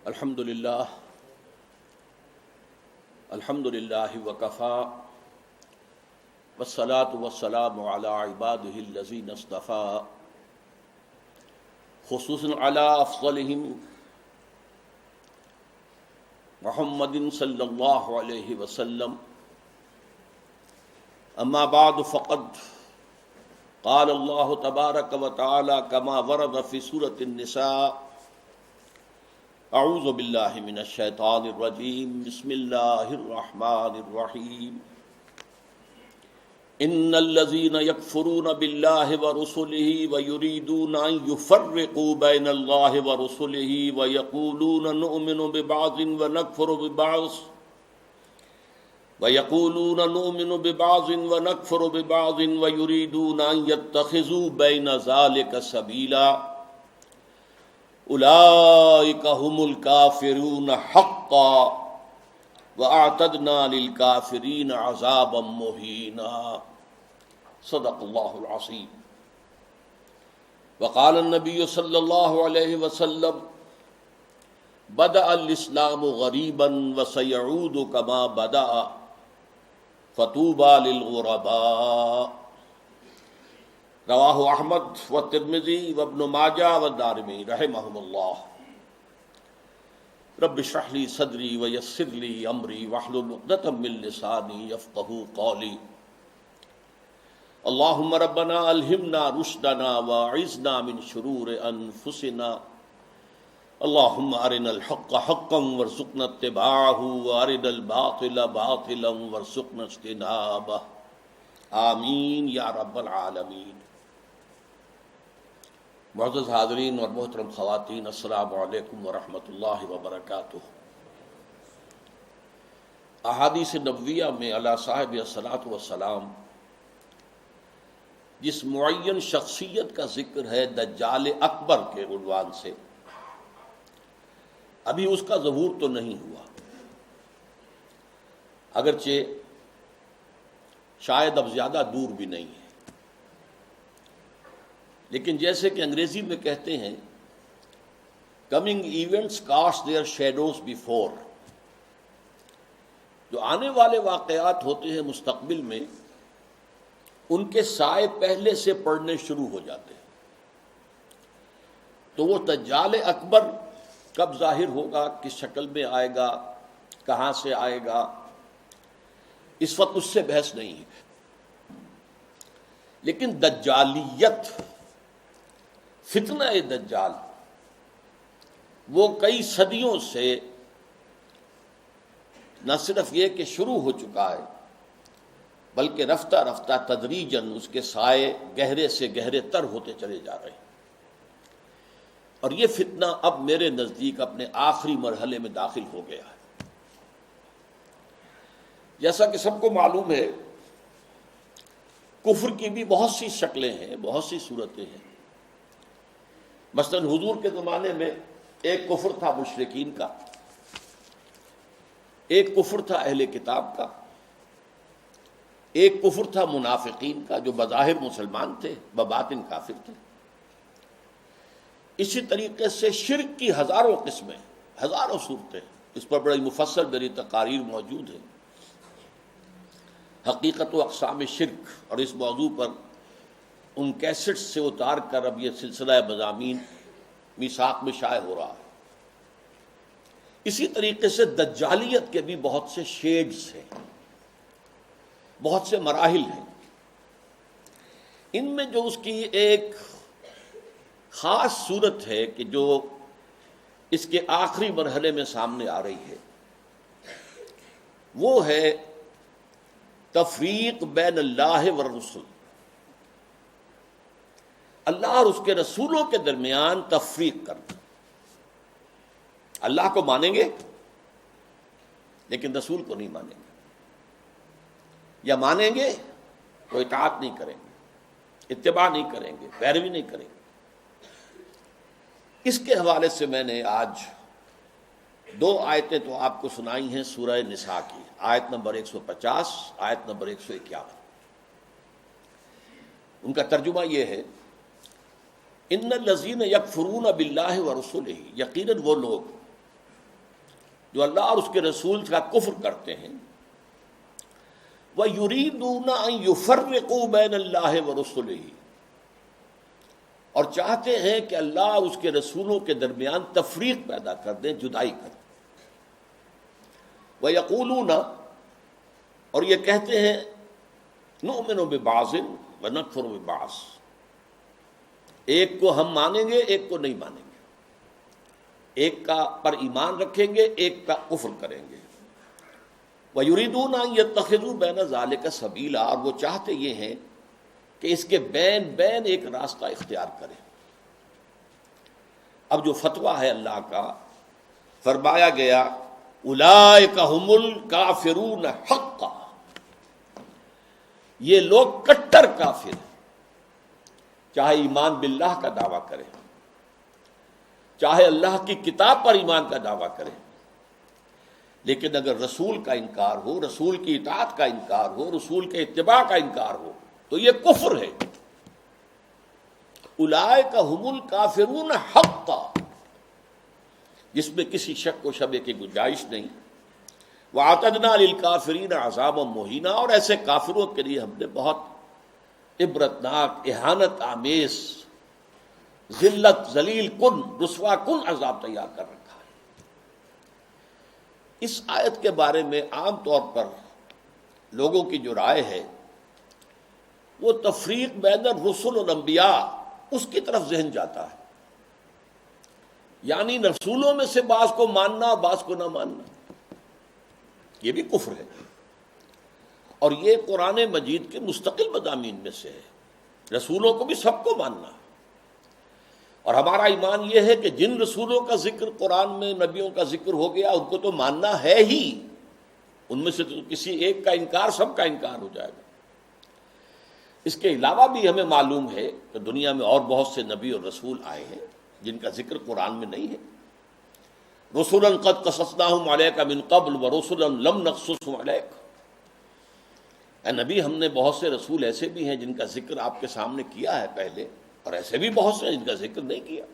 الحمد للہ وکفا والصلاة والسلام علی عباده الذین اصطفى خصوصا علی افضلهم محمد صلی اللہ علیہ وسلم. اما بعد فقد قال اللہ تبارک وتعالی کما ورد فی سورۃ النساء اعوذ باللہ من الشیطان الرجیم بسم اللہ الرحمن الرحیم ان الذین یکفرون باللہ ورسلہ ویریدون ان یفرقوا بین اللہ ورسلہ ویقولون نؤمن ببعض ونکفر ببعض ویریدون ان یتخذوا بین ذلک سبیلا اولئک هم الکافرون حقا وَأَعْتَدْنَا لِلْكَافِرِينَ عَذَابًا مُهِينًا. صدق اللہ العظیم. وقال النبی صلی اللہ علیہ وسلم بدأ الاسلام غریبا وسيعود كما بدأ فطوبى للغرباء. رواہ احمد والترمذی وابن ماجہ والدارمی رحمہم اللہ. رب اشرح لي صدری ویسر لي امری واحلل عقدۃ من لسانی یفقہوا قولی. اللہم ربنا الہمنا رشدنا واعذنا من شرور انفسنا. اللہم ارنا الحق حقا وارزقنا اتباعہ وارنا الباطل باطلا وارزقنا اجتنابہ. آمین یا رب العالمین. معزز حاضرین اور محترم خواتین، السلام علیکم ورحمۃ اللہ وبرکاتہ. احادیث نبویہ میں علی صاحب الصلاۃ والسلام جس معین شخصیت کا ذکر ہے دجال اکبر کے عنوان سے، ابھی اس کا ظہور تو نہیں ہوا، اگرچہ شاید اب زیادہ دور بھی نہیں ہے، لیکن جیسے کہ انگریزی میں کہتے ہیں coming events cast their shadows before. جو آنے والے واقعات ہوتے ہیں مستقبل میں، ان کے سائے پہلے سے پڑنے شروع ہو جاتے ہیں. تو وہ دجال اکبر کب ظاہر ہوگا، کس شکل میں آئے گا، کہاں سے آئے گا، اس وقت اس سے بحث نہیں ہے. لیکن دجالیت، فتنہ دجال، وہ کئی صدیوں سے نہ صرف یہ کہ شروع ہو چکا ہے، بلکہ رفتہ رفتہ تدریجاً اس کے سائے گہرے سے گہرے تر ہوتے چلے جا رہے ہیں. اور یہ فتنہ اب میرے نزدیک اپنے آخری مرحلے میں داخل ہو گیا ہے. جیسا کہ سب کو معلوم ہے، کفر کی بھی بہت سی شکلیں ہیں، بہت سی صورتیں ہیں. مثلاً حضور کے زمانے میں ایک کفر تھا مشرکین کا، ایک کفر تھا اہل کتاب کا، ایک کفر تھا منافقین کا جو بظاہر مسلمان تھے بباطن کافر تھے. اسی طریقے سے شرک کی ہزاروں قسمیں، ہزاروں صورتیں، اس پر بڑی مفصل میری تقاریر موجود ہیں، حقیقت و اقسام شرک، اور اس موضوع پر ان کیسٹ سے اتار کر اب یہ سلسلہ مضامین میثاق میں شائع ہو رہا ہے. اسی طریقے سے دجالیت کے بھی بہت سے شیڈز ہیں، بہت سے مراحل ہیں. ان میں جو اس کی ایک خاص صورت ہے کہ جو اس کے آخری مرحلے میں سامنے آ رہی ہے، وہ ہے تفریق بین اللہ والرسل. اللہ اور اس کے رسولوں کے درمیان تفریق کرنا. اللہ کو مانیں گے لیکن رسول کو نہیں مانیں گے، یا مانیں گے تو اطاعت نہیں کریں گے، اتباع نہیں کریں گے، پیروی نہیں کریں گے. اس کے حوالے سے میں نے آج دو آیتیں تو آپ کو سنائی ہیں سورہ نساء کی، آیت نمبر 150، آیت نمبر 151. ان کا ترجمہ یہ ہے، ان الذین یکفرون باللہ ورسلہ، یقیناً وہ لوگ جو اللہ اور اس کے رسول کا کفر کرتے ہیں، وَيُرِيدُونَ أَن يُفَرِّقُوا بَيْنَ اللَّهِ وَرُسُلِهِ، اور چاہتے ہیں کہ اللہ اور اس کے رسولوں کے درمیان تفریق پیدا کر دیں، جدائی کر دیں۔ وَيَقُولُونَ، اور یہ کہتے ہیں، نُؤْمِنُ بِبَعْضٍ وَنَكْفُرُ بِبَعْضٍ، ایک کو ہم مانیں گے ایک کو نہیں مانیں گے، ایک کا پر ایمان رکھیں گے ایک کا کفر کریں گے۔ وَيُرِيدُونَ أَن يَتَّخِذُوا بَيْنَ ذَلِكَ سَبِيلًا، اور وہ چاہتے یہ ہیں کہ اس کے بین ایک راستہ اختیار کریں۔ اب جو فتویٰ ہے اللہ کا، فرمایا گیا اولئک ھم الکافرون حقا، یہ لوگ کٹر کافر ہیں، چاہے ایمان باللہ کا دعویٰ کرے، چاہے اللہ کی کتاب پر ایمان کا دعویٰ کرے، لیکن اگر رسول کا انکار ہو، رسول کی اطاعت کا انکار ہو، رسول کے اتباع کا انکار ہو تو یہ کفر ہے۔ اولئک ھم الکافرون حقا، جس میں کسی شک و شبہ کی گنجائش نہیں۔ وَأَعْتَدْنَا لِلْكَافِرِينَ عَذَابًا مُهِينًا، اور ایسے کافروں کے لیے ہم نے بہت عبرتناک، اہانت آمیز، ذلت ذلیل کن، رسوا کن عذاب تیار کر رکھا ہے۔ اس آیت کے بارے میں عام طور پر لوگوں کی جو رائے ہے وہ تفریق بین الرسل والانبیاء، اس کی طرف ذہن جاتا ہے، یعنی رسولوں میں سے بعض کو ماننا اور بعض کو نہ ماننا، یہ بھی کفر ہے، اور یہ قرآن مجید کے مستقل مضامین میں سے ہے۔ رسولوں کو بھی سب کو ماننا، اور ہمارا ایمان یہ ہے کہ جن رسولوں کا ذکر قرآن میں، نبیوں کا ذکر ہو گیا، ان کو تو ماننا ہے ہی، ان میں سے تو کسی ایک کا انکار سب کا انکار ہو جائے گا۔ اس کے علاوہ بھی ہمیں معلوم ہے کہ دنیا میں اور بہت سے نبی اور رسول آئے ہیں جن کا ذکر قرآن میں نہیں ہے۔ رسولا قد قصصناہم علیک من قبل ورسلا لم نقصصہم علیک، اے نبی ہم نے بہت سے رسول ایسے بھی ہیں جن کا ذکر آپ کے سامنے کیا ہے پہلے، اور ایسے بھی بہت سے ہیں جن کا ذکر نہیں کیا،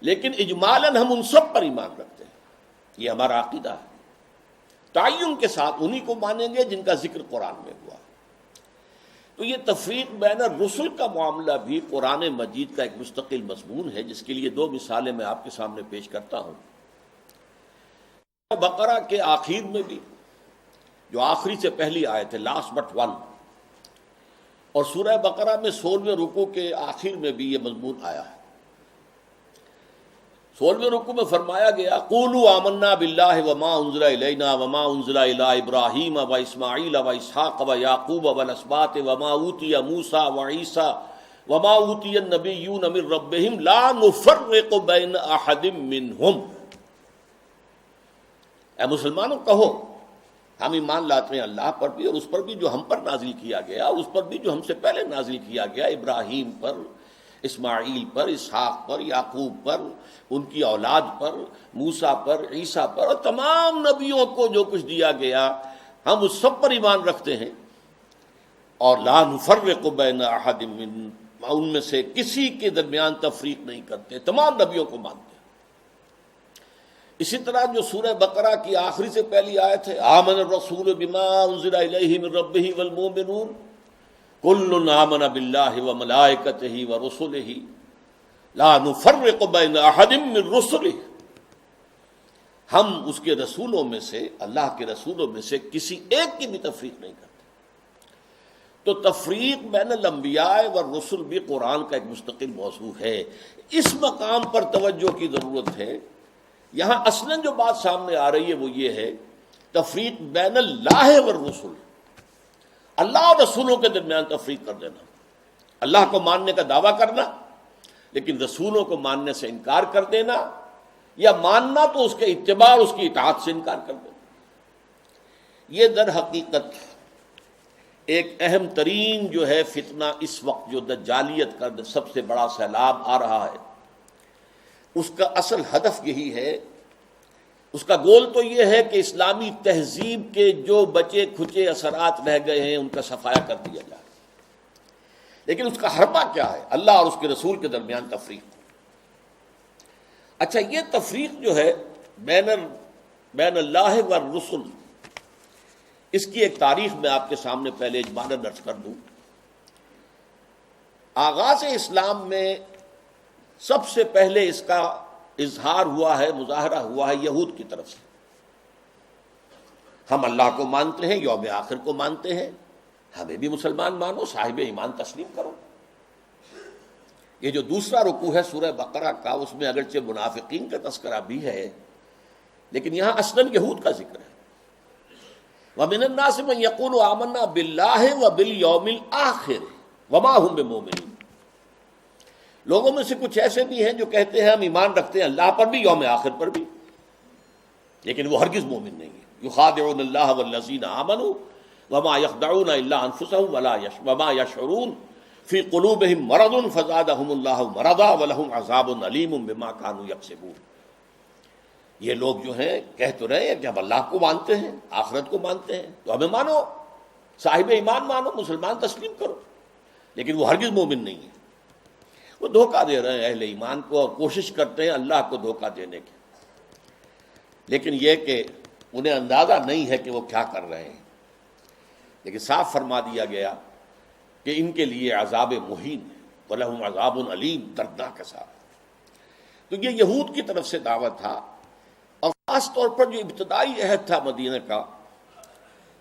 لیکن اجمالاً ہم ان سب پر ایمان رکھتے ہیں، یہ ہمارا عقیدہ ہے۔ تعین کے ساتھ انہی کو مانیں گے جن کا ذکر قرآن میں ہوا۔ تو یہ تفریق بین الرسل کا معاملہ بھی قرآن مجید کا ایک مستقل مضمون ہے، جس کے لیے دو مثالیں میں آپ کے سامنے پیش کرتا ہوں۔ بقرہ کے آخر میں بھی، جو آخری سے پہلی آیت ہے، لاسٹ بٹ ون، اور سورہ بقرہ میں 16ویں رکوع کے آخر میں بھی یہ مضمون آیا ہے۔ 16ویں رکوع میں فرمایا گیا قولوا آمنا باللہ وما انزل الینا وما انزل الی ابراہیم واسماعیل واسحاق ویعقوب والاسباط وما اوتی موسیٰ وعیسیٰ وما اوتی النبیون من ربہم لا نفرق بین احد منہم۔ اے مسلمانوں کہو ہم ایمان لاتے ہیں اللہ پر بھی، اور اس پر بھی جو ہم پر نازل کیا گیا، اور اس پر بھی جو ہم سے پہلے نازل کیا گیا، ابراہیم پر، اسماعیل پر، اسحاق پر، یعقوب پر، ان کی اولاد پر، موسیٰ پر، عیسیٰ پر، اور تمام نبیوں کو جو کچھ دیا گیا ہم اس سب پر ایمان رکھتے ہیں، اور لا نفرق بین احد من، ان میں سے کسی کے درمیان تفریق نہیں کرتے، تمام نبیوں کو مانتے ہیں۔ اسی طرح جو سورہ بقرہ کی آخری سے پہلی آیت ہے آمن الرسول بما انزل الیہ من ربہ والمؤمنون کل آمن باللہ وملائکتہ ورسلہ لا نفرق بین احد من رسلہ، ہم اس کے رسولوں میں سے، اللہ کے رسولوں میں سے کسی ایک کی بھی تفریق نہیں کرتے۔ تو تفریق بین الانبیاء والرسل بھی قرآن کا ایک مستقل موضوع ہے۔ اس مقام پر توجہ کی ضرورت ہے۔ یہاں اصلاً جو بات سامنے آ رہی ہے وہ یہ ہے تفریق بین اللہ والرسل، اللہ اور رسولوں کے درمیان تفریق کر دینا، اللہ کو ماننے کا دعویٰ کرنا لیکن رسولوں کو ماننے سے انکار کر دینا، یا ماننا تو اس کے اتباع اور اس کی اطاعت سے انکار کر دینا۔ یہ در حقیقت ایک اہم ترین جو ہے فتنہ اس وقت جو دجالیت کا سب سے بڑا سیلاب آ رہا ہے، اس کا اصل ہدف یہی ہے، اس کا گول تو یہ ہے کہ اسلامی تہذیب کے جو بچے کھچے اثرات رہ گئے ہیں ان کا صفایا کر دیا جائے، لیکن اس کا حربہ کیا ہے؟ اللہ اور اس کے رسول کے درمیان تفریق۔ اچھا، یہ تفریق جو ہے بین اللہ والرسل، اس کی ایک تاریخ میں آپ کے سامنے پہلے اجمالاً عرض کر دوں۔ آغاز اسلام میں سب سے پہلے اس کا اظہار ہوا ہے، مظاہرہ ہوا ہے یہود کی طرف سے۔ ہم اللہ کو مانتے ہیں، یوم آخر کو مانتے ہیں، ہمیں بھی مسلمان مانو، صاحب ایمان تسلیم کرو۔ یہ جو دوسرا رکوع ہے سورہ بقرہ کا، اس میں اگرچہ منافقین کا تذکرہ بھی ہے، لیکن یہاں اصلاً یہود کا ذکر ہے۔ وَمِنَ النَّاسِ مَن يَقُولُ آمَنَّا بِاللَّهِ وَبِالْيَوْمِ الْآخِرِ وَمَا هُم بِمُؤْمِنِينَ، لوگوں میں سے کچھ ایسے بھی ہیں جو کہتے ہیں ہم ایمان رکھتے ہیں اللہ پر بھی، یوم آخر پر بھی، لیکن وہ ہرگز مومن نہیں ہے۔ يُخَادِعُونَ اللَّهَ وَالَّذِينَ آمَنُوا وَمَا يَخْدَعُونَ إِلَّا أَنفُسَهُمْ وَمَا يَشْعُرُونَ فِي قُلُوبِهِم مَرَضٌ فَزَادَهُمُ اللَّهُ مَرَضًا وَلَهُمْ عَذَابٌ أَلِيمٌ بِمَا كَانُوا يَكْسِبُونَ۔ یہ لوگ جو ہیں کہہ تو رہے ہیں کہ ہم اللہ کو مانتے ہیں، آخرت کو مانتے ہیں، تو ہمیں مانو، صاحب ایمان مانو، مسلمان تسلیم کرو، لیکن وہ ہرگز مومن نہیں ہے۔ وہ دھوکہ دے رہے ہیں اہل ایمان کو، اور کوشش کرتے ہیں اللہ کو دھوکہ دینے کی، لیکن یہ کہ انہیں اندازہ نہیں ہے کہ وہ کیا کر رہے ہیں۔ لیکن صاف فرما دیا گیا کہ ان کے لیے عذاب مہین ہے، وَلَهُمْ عَذَابٌ عَلِيمٌ، دردناک عذاب۔ تو یہ یہود کی طرف سے دعوت تھا، اور خاص طور پر جو ابتدائی عہد تھا مدینہ کا،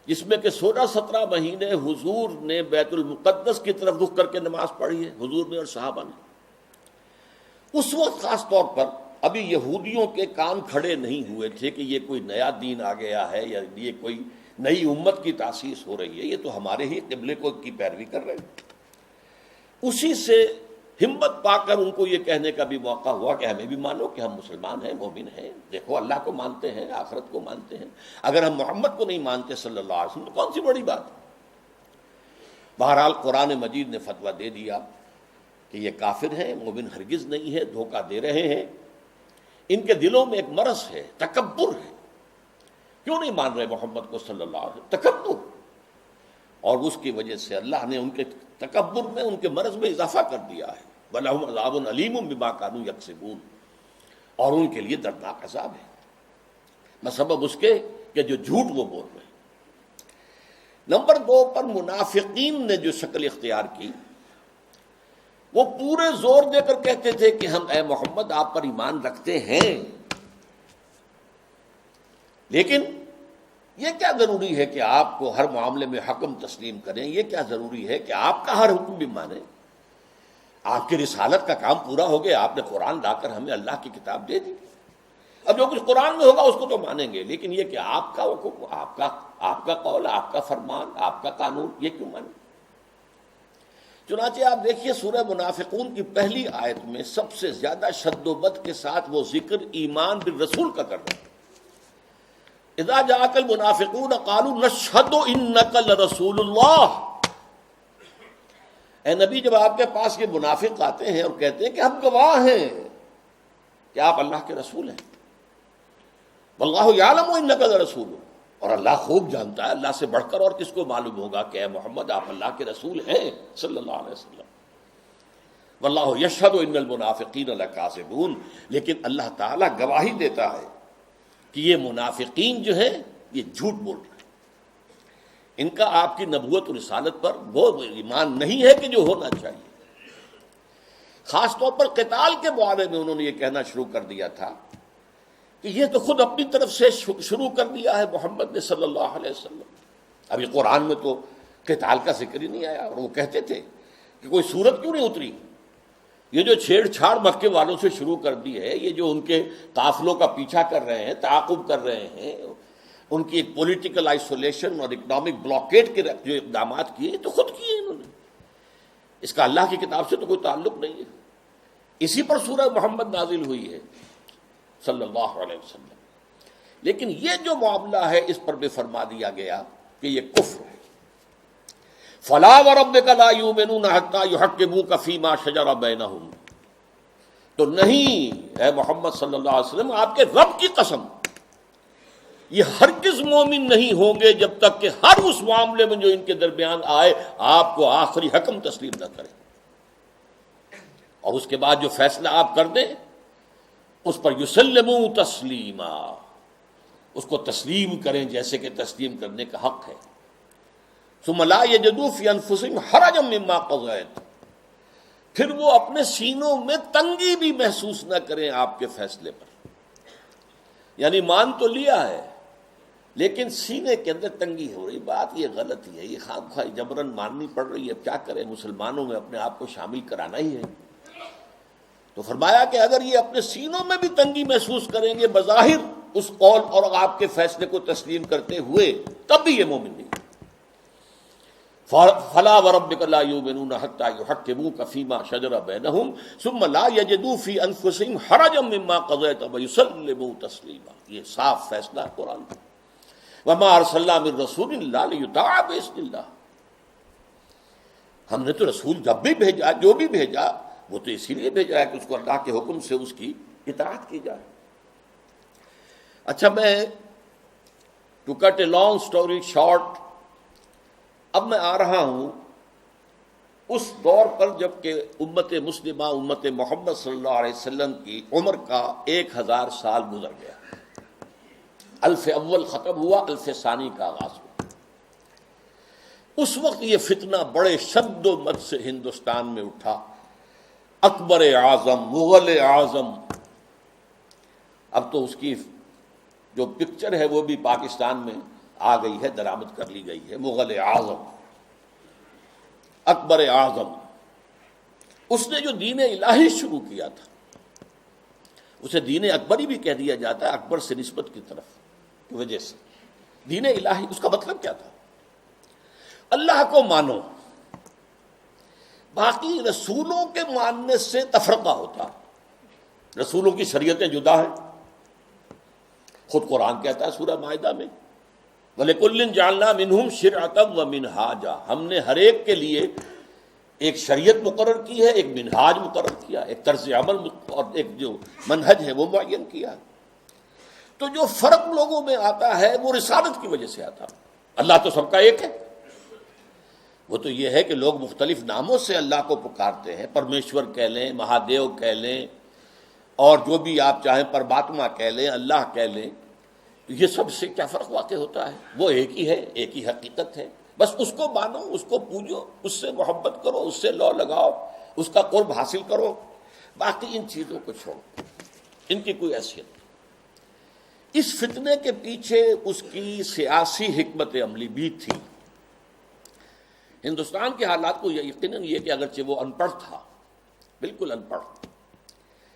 جس میں کہ 16-17 مہینے حضور نے بیت المقدس کی طرف رخ کر کے نماز پڑھی ہے، حضور نے اور صحابہ نے۔ اس وقت خاص طور پر ابھی یہودیوں کے کان کھڑے نہیں ہوئے تھے کہ یہ کوئی نیا دین آ گیا ہے، یا یہ کوئی نئی امت کی تاسیس ہو رہی ہے، یہ تو ہمارے ہی قبلے کو کی پیروی کر رہے ہیں۔ اسی سے ہمت پا کر ان کو یہ کہنے کا بھی موقع ہوا کہ ہمیں بھی مانو کہ ہم مسلمان ہیں، مومن ہیں، دیکھو اللہ کو مانتے ہیں، آخرت کو مانتے ہیں، اگر ہم محمد کو نہیں مانتے صلی اللہ علیہ وسلم تو کون سی بڑی بات ہے۔ بہرحال قرآن مجید نے فتویٰ دے دیا کہ یہ کافر ہیں، مومن ہرگز نہیں ہے، دھوکہ دے رہے ہیں، ان کے دلوں میں ایک مرض ہے، تکبر ہے۔ کیوں نہیں مان رہے محمد کو صلی اللہ علیہ وسلم؟ تکبر، اور اس کی وجہ سے اللہ نے ان کے تکبر میں، ان کے مرض میں اضافہ کر دیا ہے۔ وَلَهُمْ عَذَابٌ عَلِيمٌ بِمَا كَانُوا يَكْسِبُونَ، اور ان کے لیے دردناک عذاب ہے، بسبب اس کے کہ جو جھوٹ وہ بول رہے ہیں۔ نمبر 2 پر منافقین نے جو شکل اختیار کی، وہ پورے زور دے کر کہتے تھے کہ ہم اے محمد آپ پر ایمان رکھتے ہیں، لیکن یہ کیا ضروری ہے کہ آپ کو ہر معاملے میں حکم تسلیم کریں، یہ کیا ضروری ہے کہ آپ کا ہر حکم بھی مانیں؟ آپ کی رسالت کا کام پورا ہو گیا، آپ نے قرآن لا کر ہمیں اللہ کی کتاب دے دی، اب جو کچھ قرآن میں ہوگا اس کو تو مانیں گے، لیکن یہ کہ آپ کا حکم، آپ کا قول، آپ کا فرمان، آپ کا قانون، یہ کیوں مانیں؟ چنانچہ آپ دیکھیے سورہ منافقون کی پہلی آیت میں سب سے زیادہ شد و بد کے ساتھ وہ ذکر ایمان بالرسول کا کر رہے ہیں۔ اذا جاءك المنافقون قالوا نشهد انك لرسول اللہ، اے نبی جب آپ کے پاس یہ منافق آتے ہیں اور کہتے ہیں کہ ہم گواہ ہیں کہ آپ اللہ کے رسول ہیں، واللہ یعلم انک لرسول، اور اللہ خوب جانتا ہے، اللہ سے بڑھ کر اور کس کو معلوم ہوگا کہ اے محمد آپ اللہ کے رسول ہیں صلی اللہ علیہ وسلم، واللہ یشہد ان المنافقین لکاذبون، لیکن اللہ تعالیٰ گواہی دیتا ہے کہ یہ منافقین جو ہیں یہ جھوٹ بول رہے ہیں، ان کا آپ کی نبوت و رسالت پر وہ ایمان نہیں ہے کہ جو ہونا چاہیے۔ خاص طور پر قتال کے بارے میں انہوں نے یہ کہنا شروع کر دیا تھا کہ یہ تو خود اپنی طرف سے شروع کر دیا ہے محمد نے صلی اللہ علیہ وسلم، ابھی قرآن میں تو قتال کا ذکر ہی نہیں آیا، اور وہ کہتے تھے کہ کوئی صورت کیوں نہیں اتری، یہ جو چھیڑ چھاڑ مکے والوں سے شروع کر دی ہے، یہ جو ان کے قافلوں کا پیچھا کر رہے ہیں، تعاقب کر رہے ہیں، ان کی ایک پولیٹیکل آئسولیشن اور اکنامک بلاکیٹ کے جو اقدامات کیے تو خود کیے انہوں نے، اس کا اللہ کی کتاب سے تو کوئی تعلق نہیں ہے۔ اسی پر سورہ محمد نازل ہوئی ہے صلی اللہ علیہ وسلم، لیکن یہ جو معاملہ ہے اس پر بھی فرما دیا گیا کہ یہ کفر ہے۔ فلا وربک لا یؤمنون حتی یحکموک فیما شجر بینہم، تو نہیں اے محمد صلی اللہ علیہ وسلم، آپ کے رب کی قسم، یہ ہرگز مومن نہیں ہوں گے جب تک کہ ہر اس معاملے میں جو ان کے درمیان آئے آپ کو آخری حکم تسلیم نہ کریں، اور اس کے بعد جو فیصلہ آپ کر دیں اس پر یسلموا تسلیما، اس کو تسلیم کریں جیسے کہ تسلیم کرنے کا حق ہے۔ ثم لا یجدوا فی انفسہم حرجا مما قضیت، پھر وہ اپنے سینوں میں تنگی بھی محسوس نہ کریں آپ کے فیصلے پر۔ یعنی مان تو لیا ہے لیکن سینے کے اندر تنگی ہو رہی، بات یہ غلط ہی ہے، یہ خام خواہ جبرن ماننی پڑ رہی ہے، اب کیا کریں، مسلمانوں میں اپنے آپ کو شامل کرانا ہی ہے۔ تو فرمایا کہ اگر یہ اپنے سینوں میں بھی تنگی محسوس کریں گے بظاہر اس قول اور آپ کے فیصلے کو تسلیم کرتے ہوئے، تب بھی یہ مومن نہیں۔ فلا وربک لا یؤمنون حتی یحکموک فیما شجر بینہم ثم لا یجدوا فی انفسہم حرجا مما قضیت ویسلموا تسلیما، یہ صاف فیصلہ ہے قرآن کا۔ وما ارسلنا من رسول الا لیطاع باذن اللہ، ہم نے تو رسول جب بھی بھیجا، جو بھی بھیجا، وہ تو اسی لیے بھیجا ہے کہ اس کو اللہ کے حکم سے اس کی اطاعت کی جائے۔ اچھا، میں to cut a long story short, اب میں آ رہا ہوں اس دور پر جب کہ امت مسلمہ، امت محمد صلی اللہ علیہ وسلم کی عمر کا 1000 سال گزر گیا، الف اول ختم ہوا، الف ثانی کا آغاز ہوا۔ اس وقت یہ فتنہ بڑے شد و مد سے ہندوستان میں اٹھا، اکبر اعظم، مغل اعظم، اب تو اس کی جو پکچر ہے وہ بھی پاکستان میں آ گئی ہے، درآمد کر لی گئی ہے، مغل اعظم، اکبر اعظم۔ اس نے جو دین الہی شروع کیا تھا، اسے دین اکبری بھی کہہ دیا جاتا ہے، اکبر سے نسبت کی طرف کی وجہ سے۔ دین الہی، اس کا مطلب کیا تھا؟ اللہ کو مانو، باقی رسولوں کے ماننے سے تفرقہ ہوتا، رسولوں کی شریعتیں جدا ہیں، خود قرآن کہتا ہے سورہ مائدہ میں وَلِكُلٍّ جَعَلْنَا مِنْهُمْ شِرْعَةً وَمِنْهَاجًا، ہم نے ہر ایک کے لیے ایک شریعت مقرر کی ہے، ایک منہاج مقرر کیا، ایک طرز عمل اور ایک جو منہج ہے وہ معین کیا۔ تو جو فرق لوگوں میں آتا ہے وہ رسالت کی وجہ سے آتا، اللہ تو سب کا ایک ہے، وہ تو یہ ہے کہ لوگ مختلف ناموں سے اللہ کو پکارتے ہیں، پرمیشور کہہ لیں، مہادیو کہہ لیں، اور جو بھی آپ چاہیں پرماتما کہہ لیں، اللہ کہہ لیں، یہ سب سے کیا فرق واقع ہوتا ہے؟ وہ ایک ہی ہے، ایک ہی حقیقت ہے، بس اس کو مانو، اس کو پوجو، اس سے محبت کرو، اس سے لو لگاؤ، اس کا قرب حاصل کرو، باقی ان چیزوں کو چھوڑو، ان کی کوئی حیثیت نہیں۔ اس فتنے کے پیچھے اس کی سیاسی حکمت عملی بھی تھی۔ ہندوستان کے حالات کو یقیناً یہ کہ اگرچہ وہ ان پڑھ تھا، بالکل ان پڑھ،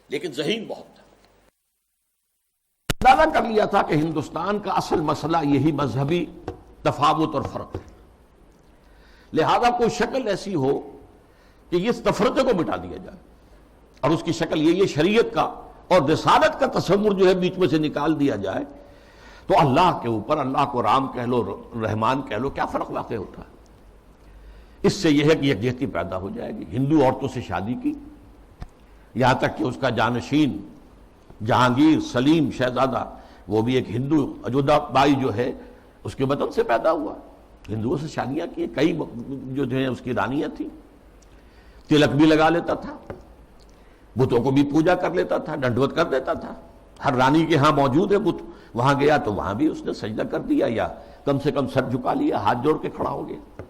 لیکن ذہین بہت تھا، اندازہ کر لیا تھا کہ ہندوستان کا اصل مسئلہ یہی مذہبی تفاوت اور فرق ہے، لہذا کوئی شکل ایسی ہو کہ اس تفرقے کو مٹا دیا جائے، اور اس کی شکل یہ شریعت کا اور رسالت کا تصور جو ہے بیچ میں سے نکال دیا جائے، تو اللہ کے اوپر، اللہ کو رام کہہ لو، رحمان کہہ لو، کیا فرق واقع ہوتا ہے؟ اس سے یہ ہے کہ یکجہتی پیدا ہو جائے گی۔ ہندو عورتوں سے شادی کی، یہاں تک کہ اس کا جانشین جہانگیر سلیم شہزادہ، وہ بھی ایک ہندو، اجودھا بائی جو ہے اس کے وطن سے پیدا ہوا، ہندوؤں سے شادیاں کی، کئی جو ہیں اس کی رانیاں تھیں، تلک بھی لگا لیتا تھا، بتوں کو بھی پوجا کر لیتا تھا، ڈنڈوت کر دیتا تھا، ہر رانی کے ہاں موجود ہے بت، وہاں گیا تو وہاں بھی اس نے سجدہ کر دیا، یا کم سے کم سر جھکا لیا، ہاتھ جوڑ کے کھڑا ہو گیا۔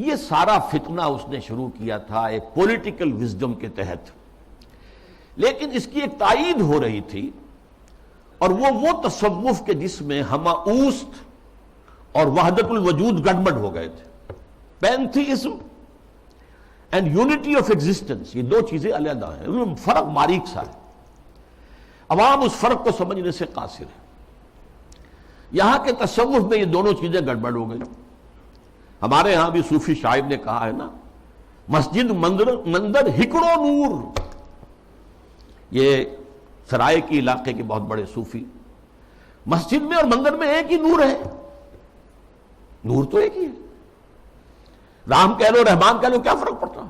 یہ سارا فتنہ اس نے شروع کیا تھا ایک پولیٹیکل وزڈم کے تحت، لیکن اس کی ایک تائید ہو رہی تھی، اور وہ تصوف کے جس میں ہمہ اوست اور وحدت الوجود گڑبڑ ہو گئے تھے، pantheism and unity of existence, یہ دو چیزیں علیحدہ ہیں، ان میں فرق باریک سا ہے، عوام اس فرق کو سمجھنے سے قاصر ہے۔ یہاں کے تصوف میں یہ دونوں چیزیں گڑبڑ ہو گئی۔ ہمارے ہاں بھی صوفی شاعر نے کہا ہے نا، مسجد مندر ہکڑو نور، یہ سرائے کی علاقے کے بہت بڑے صوفی، مسجد میں اور مندر میں ایک ہی نور ہے، نور تو ایک ہی ہے، رام کہہ لو، رحمان کہہ لو، کیا فرق پڑتا؟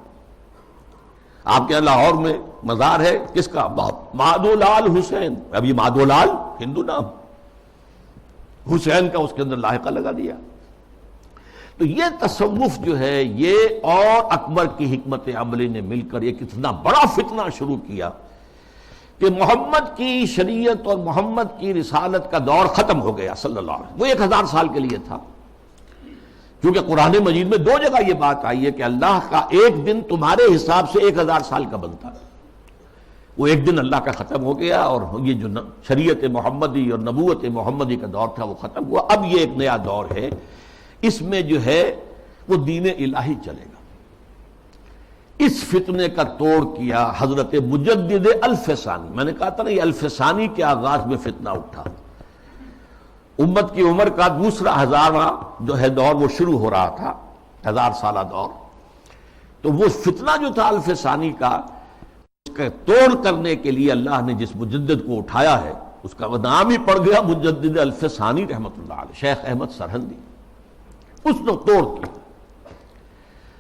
آپ کے یہاں لاہور میں مزار ہے کس کا؟ مادھو لال حسین، ابھی مادھو لال ہندو نام، حسین کا اس کے اندر لاحقہ لگا دیا۔ تو یہ تصوف جو ہے، یہ اور اکبر کی حکمت عملی نے مل کر ایک اتنا بڑا فتنہ شروع کیا کہ محمد کی شریعت اور محمد کی رسالت کا دور ختم ہو گیا صلی اللہ علیہ وسلم. وہ 1000 سال کے لیے تھا، کیونکہ قرآن مجید میں 2 جگہ یہ بات آئی ہے کہ اللہ کا ایک دن تمہارے حساب سے 1000 سال کا بنتا ہے. وہ ایک دن اللہ کا ختم ہو گیا، اور یہ جو شریعت محمدی اور نبوت محمدی کا دور تھا وہ ختم ہوا. اب یہ ایک نیا دور ہے، اس میں جو ہے وہ دین الہی چلے گا. اس فتنے کا توڑ کیا حضرت مجدد الف ثانی. میں نے کہا تھا نا یہ الف ثانی کے آغاز میں فتنہ اٹھا. امت کی عمر کا دوسرا 1000واں جو ہے دور وہ شروع ہو رہا تھا، 1000 سالہ دور. تو وہ فتنہ جو تھا الف ثانی کا، اس کا توڑ کرنے کے لیے اللہ نے جس مجدد کو اٹھایا ہے اس کا نام ہی پڑ گیا مجدد الف ثانی رحمۃ اللہ علیہ، شیخ احمد سرہندی. اس نے توڑ کیا،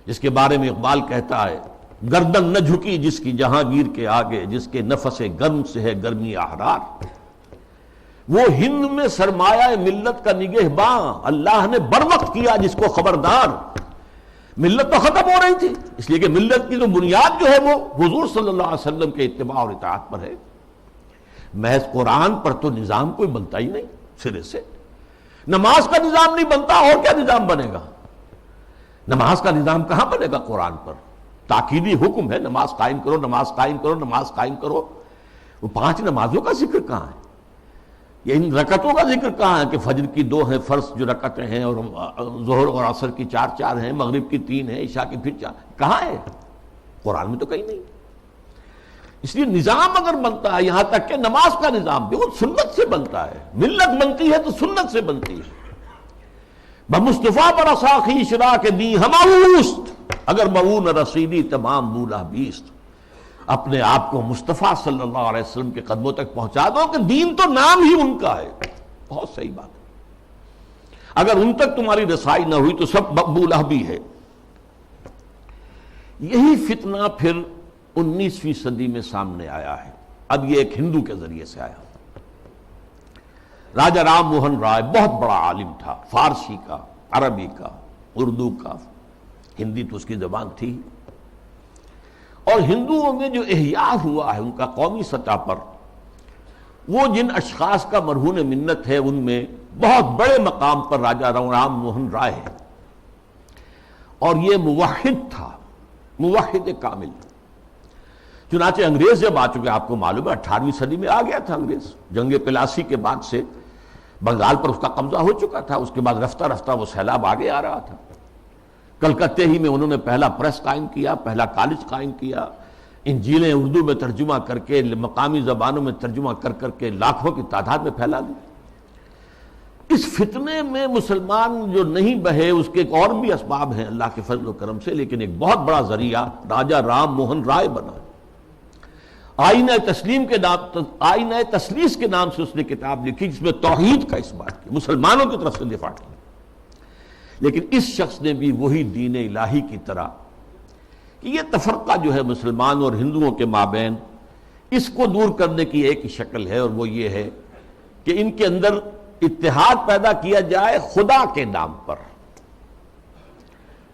جس کے بارے میں اقبال کہتا ہے گردن نہ جھکی جس کی جہانگیر کے آگے، جس کے نفس گرم سے ہے گرمی احرار. وہ ہند میں سرمایہ ملت کا نگہباں، اللہ نے بر وقت کیا جس کو خبردار. ملت تو ختم ہو رہی تھی، اس لیے کہ ملت کی جو بنیاد جو ہے وہ حضور صلی اللہ علیہ وسلم کے اتباع اور اطاعت پر ہے. محض قرآن پر تو نظام کوئی بنتا ہی نہیں سرے سے. نماز کا نظام نہیں بنتا، اور کیا نظام بنے گا؟ نماز کا نظام کہاں بنے گا قرآن پر؟ تاکیدی حکم ہے نماز قائم کرو، نماز قائم کرو، نماز قائم کرو. وہ 5 نمازوں کا ذکر کہاں ہے؟ یہ ان رکعتوں کا ذکر کہاں ہے کہ فجر کی 2 ہیں فرض جو رکعتیں ہیں، اور ظہر اور عصر کی 4 ہیں، مغرب کی 3 ہیں، عشاء کی پھر 4. کہاں ہے؟ قرآن میں تو کہیں نہیں. اس لیے نظام اگر بنتا ہے، یہاں تک کہ نماز کا نظام بھی وہ سنت سے بنتا ہے. ملت بنتی ہے تو سنت سے بنتی ہے. بمصطفیٰ پر اساخی اشرا کے دی ہماوست، اگر مؤون رسیدی تمام مولا بیست. اپنے آپ کو مصطفیٰ صلی اللہ علیہ وسلم کے قدموں تک پہنچا دو کہ دین تو نام ہی ان کا ہے. بہت صحیح بات ہے. اگر ان تک تمہاری رسائی نہ ہوئی تو سب مقبولہ بھی ہے. یہی فتنہ پھر 19ویں صدی میں سامنے آیا ہے. اب یہ ایک ہندو کے ذریعے سے آیا. راجہ رام موہن رائے بہت بڑا عالم تھا، فارسی کا، عربی کا، اردو کا، ہندی تو اس کی زبان تھی. اور ہندوؤں میں جو احیاء ہوا ہے ان کا قومی سطح پر، وہ جن اشخاص کا مرہون منت ہے ان میں بہت بڑے مقام پر راجہ رام موہن رائے ہے. اور یہ موحد تھا، موحد کامل. چنانچہ انگریز جب آ چکے، آپ کو معلوم ہے 18ویں صدی میں آ گیا تھا انگریز. جنگ پلاسی کے بعد سے بنگال پر اس کا قبضہ ہو چکا تھا. اس کے بعد رفتہ رفتہ وہ سیلاب آگے آ رہا تھا. کلکتے ہی میں انہوں نے پہلا پریس قائم کیا، پہلا کالج قائم کیا. انجیلیں اردو میں ترجمہ کر کے، مقامی زبانوں میں ترجمہ کر کر کے لاکھوں کی تعداد میں پھیلا دی. اس فتنے میں مسلمان جو نہیں بہے اس کے ایک اور بھی اسباب ہیں اللہ کے فضل و کرم سے، لیکن ایک بہت بڑا ذریعہ راجہ رام موہن رائے بنا. آئینہ تسلیم کے نام، آئینہ تسلیس کے نام سے اس نے کتاب لکھی جس میں توحید کا اس بات کی، مسلمانوں کی طرف سے دفاع کی. لیکن اس شخص نے بھی وہی دین الہی کی طرح کہ یہ تفرقہ جو ہے مسلمان اور ہندوؤں کے مابین، اس کو دور کرنے کی ایک شکل ہے، اور وہ یہ ہے کہ ان کے اندر اتحاد پیدا کیا جائے خدا کے نام پر.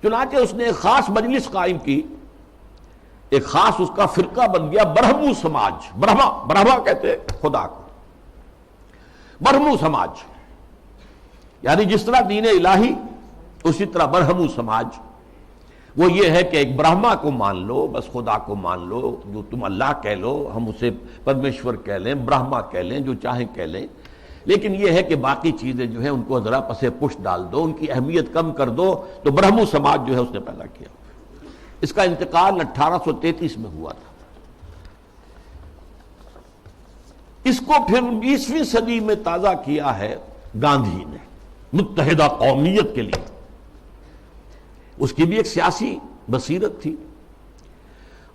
چنانچہ اس نے ایک خاص مجلس قائم کی، ایک خاص اس کا فرقہ بن گیا برہمو سماج. برہما کہتے ہیں خدا کو، برہمو سماج یعنی جس طرح دین الہی اسی طرح برہمو سماج. وہ یہ ہے کہ ایک برہما کو مان لو، بس خدا کو مان لو، جو تم اللہ کہہ لو، ہم اسے پرمیشور کہہ لیں، برہما کہہ لیں، جو چاہیں کہہ لیں. لیکن یہ ہے کہ باقی چیزیں جو ہیں ان کو ذرا پسے پش ڈال دو، ان کی اہمیت کم کر دو. تو برہمو سماج جو ہے اس نے پیدا کیا. اس کا انتقال 1833 میں ہوا تھا. اس کو پھر 20ویں صدی میں تازہ کیا ہے گاندھی نے متحدہ قومیت کے لیے. اس کی بھی ایک سیاسی بصیرت تھی.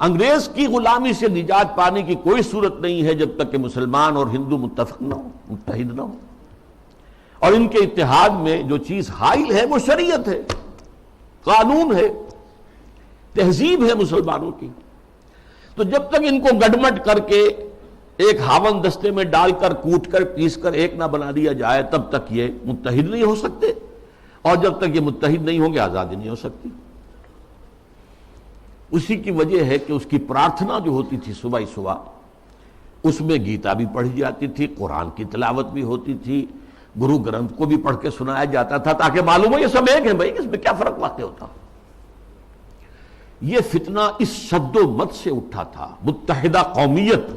انگریز کی غلامی سے نجات پانے کی کوئی صورت نہیں ہے جب تک کہ مسلمان اور ہندو متفق نہ ہو، متحد نہ ہو. اور ان کے اتحاد میں جو چیز حائل ہے وہ شریعت ہے، قانون ہے، تہذیب ہے مسلمانوں کی. تو جب تک ان کو گڈمٹ کر کے ایک ہاون دستے میں ڈال کر کوٹ کر پیس کر ایک نہ بنا دیا جائے تب تک یہ متحد نہیں ہو سکتے، اور جب تک یہ متحد نہیں ہوں گے آزادی نہیں ہو سکتی. اسی کی وجہ ہے کہ اس کی پرارتھنا جو ہوتی تھی صبح ہی صبح اس میں گیتا بھی پڑھی جاتی تھی، قرآن کی تلاوت بھی ہوتی تھی، گرو گرنتھ کو بھی پڑھ کے سنایا جاتا تھا، تاکہ معلوم ہو یہ سب ایک ہے بھائی، اس میں کیا فرق واقع ہوتا۔ یہ فتنہ اس شد و مت سے اٹھا تھا، متحدہ قومیت،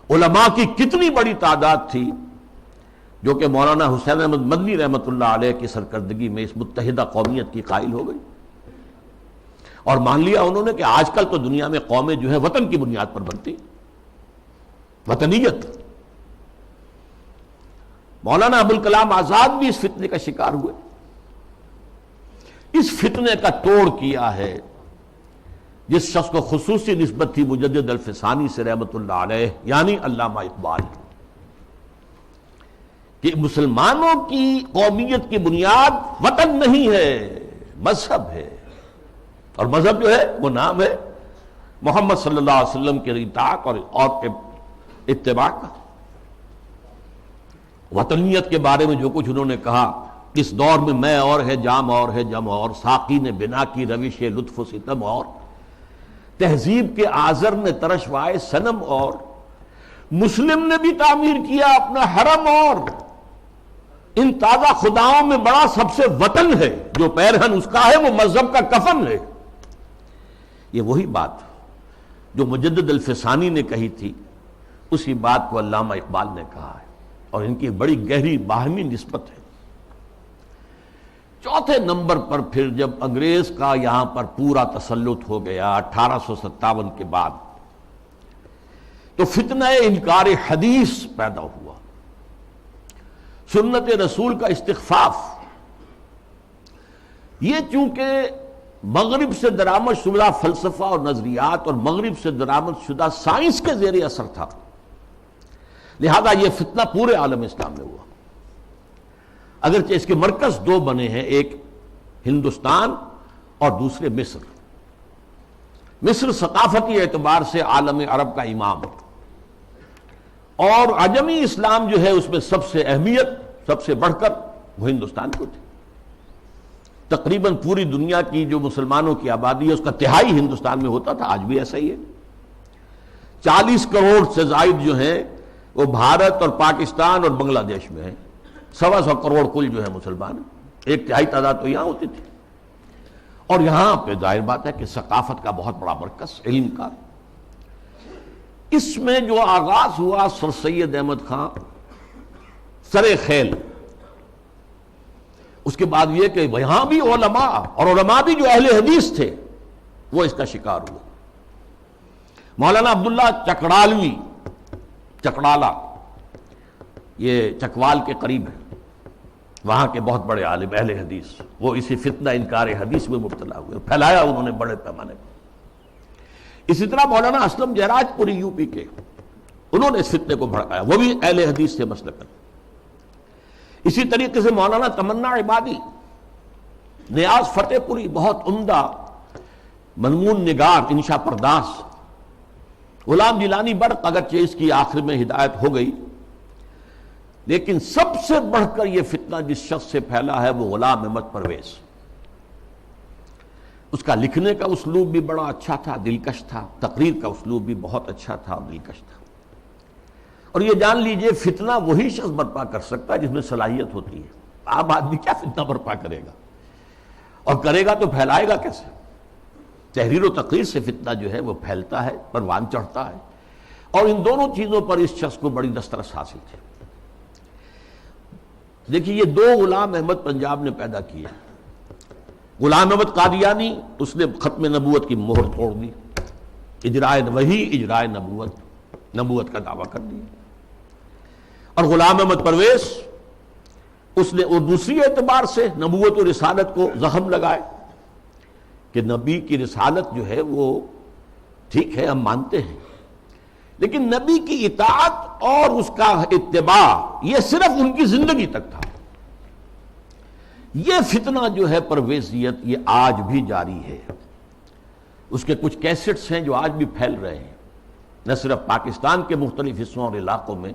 علماء کی کتنی بڑی تعداد تھی جو کہ مولانا حسین احمد مدنی رحمۃ اللہ علیہ کی سرکردگی میں اس متحدہ قومیت کی قائل ہو گئی، اور مان لیا انہوں نے کہ آج کل تو دنیا میں قومیں جو ہے وطن کی بنیاد پر بنتی، وطنیت۔ مولانا ابوالکلام آزاد بھی اس فتنے کا شکار ہوئے۔ اس فتنے کا توڑ کیا ہے جس شخص کو خصوصی نسبت تھی مجدد الفسانی سے رحمت اللہ علیہ، یعنی علامہ اقبال، کہ مسلمانوں کی قومیت کی بنیاد وطن نہیں ہے، مذہب ہے، اور مذہب جو ہے وہ نام ہے محمد صلی اللہ علیہ وسلم کے اطاعت اور اتباع کا۔ وطنیت کے بارے میں جو کچھ انہوں نے کہا، اس دور میں میں اور ہے، جام اور ہے، جم اور، ساقی نے بنا کی روش لطف و ستم اور، تہذیب کے آزر نے ترشوائے صنم اور، مسلم نے بھی تعمیر کیا اپنا حرم اور، ان تازہ خداؤں میں بڑا سب سے وطن ہے، جو پیرہن اس کا ہے وہ مذہب کا کفن ہے۔ یہ وہی بات جو مجدد الفسانی نے کہی تھی، اسی بات کو علامہ اقبال نے کہا ہے، اور ان کی بڑی گہری باہمی نسبت ہے۔ چوتھے نمبر پر پھر جب انگریز کا یہاں پر پورا تسلط ہو گیا 1857 کے بعد، تو فتنہ انکار حدیث پیدا ہوا، سنت رسول کا استخفاف۔ یہ چونکہ مغرب سے درآمد شدہ فلسفہ اور نظریات اور مغرب سے درآمد شدہ سائنس کے زیر اثر تھا، لہذا یہ فتنہ پورے عالم اسلام میں ہوا، اگرچہ اس کے مرکز دو بنے ہیں، ایک ہندوستان اور دوسرے مصر۔ مصر ثقافتی اعتبار سے عالم عرب کا امام، اور عجمی اسلام جو ہے اس میں سب سے اہمیت، سب سے بڑھ کر وہ ہندوستان کو تھی۔ تقریباً پوری دنیا کی جو مسلمانوں کی آبادی ہے اس کا تہائی ہندوستان میں ہوتا تھا، آج بھی ایسا ہی ہے۔ 40 کروڑ سے زائد جو ہیں وہ بھارت اور پاکستان اور بنگلہ دیش میں ہیں، 125 کروڑ کل جو ہے مسلمان، ایک تہائی تعداد تو یہاں ہوتی تھی، اور یہاں پہ ظاہر بات ہے کہ ثقافت کا بہت بڑا مرکز، علم کا۔ اس میں جو آغاز ہوا سر سید احمد خان سر خیل، اس کے بعد یہ کہ یہاں بھی علماء، اور علماء بھی جو اہل حدیث تھے، وہ اس کا شکار ہوئے۔ مولانا عبداللہ چکڑالوی، چکڑالہ یہ چکوال کے قریب ہے، وہاں کے بہت بڑے عالم اہل حدیث، وہ اسی فتنہ انکار حدیث میں مبتلا ہوئے، پھیلایا انہوں نے بڑے پیمانے پر۔ اسی طرح مولانا اسلم جہراج پوری یو پی کے، انہوں نے اس فتنے کو بھڑکایا، وہ بھی اہل حدیث سے مسلکن۔ اسی طریقے سے مولانا تمنا عبادی، نیاز فتح پوری، بہت عمدہ مضمون نگار، انشا پرداس۔ غلام جیلانی برق، اگرچہ اس کی آخر میں ہدایت ہو گئی، لیکن سب سے بڑھ کر یہ فتنہ جس شخص سے پھیلا ہے وہ غلام احمد پرویز۔ اس کا لکھنے کا اسلوب بھی بڑا اچھا تھا، دلکش تھا، تقریر کا اسلوب بھی بہت اچھا تھا اور دلکش تھا۔ اور یہ جان لیجئے فتنہ وہی شخص برپا کر سکتا ہے جس میں صلاحیت ہوتی ہے۔ عام آدمی کیا فتنہ برپا کرے گا، اور کرے گا تو پھیلائے گا کیسے؟ تحریر و تقریر سے فتنہ جو ہے وہ پھیلتا ہے، پروان چڑھتا ہے، اور ان دونوں چیزوں پر اس شخص کو بڑی دسترس حاصل تھی۔ دیکھیے یہ دو غلام احمد پنجاب نے پیدا کیے۔ غلام احمد قادیانی، اس نے ختم نبوت کی مہر توڑ دی، اجرائے وحی، اجرائے نبوت کا دعویٰ کر دیا۔ اور غلام احمد پرویز، اس نے اور دوسری اعتبار سے نبوت و رسالت کو زخم لگائے کہ نبی کی رسالت جو ہے وہ ٹھیک ہے ہم مانتے ہیں، لیکن نبی کی اطاعت اور اس کا اتباع یہ صرف ان کی زندگی تک تھا۔ یہ فتنہ جو ہے پرویزیت، یہ آج بھی جاری ہے۔ اس کے کچھ کیسٹس ہیں جو آج بھی پھیل رہے ہیں، نہ صرف پاکستان کے مختلف حصوں اور علاقوں میں،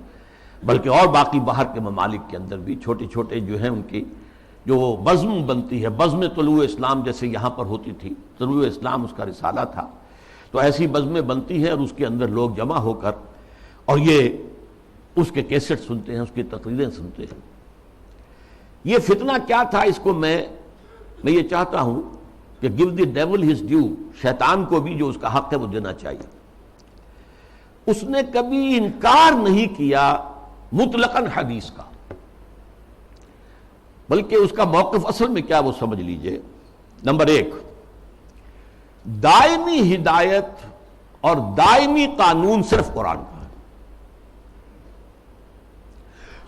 بلکہ اور باقی باہر کے ممالک کے اندر بھی چھوٹے چھوٹے جو ہیں ان کی جو بزم بنتی ہے، بزم طلوع اسلام جیسے یہاں پر ہوتی تھی، طلوع اسلام اس کا رسالہ تھا، تو ایسی بزمیں بنتی ہیں اور اس کے اندر لوگ جمع ہو کر اور یہ اس کے کیسٹ سنتے ہیں، اس کی تقریریں سنتے ہیں۔ یہ فتنہ کیا تھا، اس کو میں یہ چاہتا ہوں کہ give the devil his due, شیطان کو بھی جو اس کا حق ہے وہ دینا چاہیے۔ اس نے کبھی انکار نہیں کیا مطلقاً حدیث کا، بلکہ اس کا موقف اصل میں کیا وہ سمجھ لیجئے۔ نمبر 1، دائمی ہدایت اور دائمی قانون صرف قرآن کا ہے۔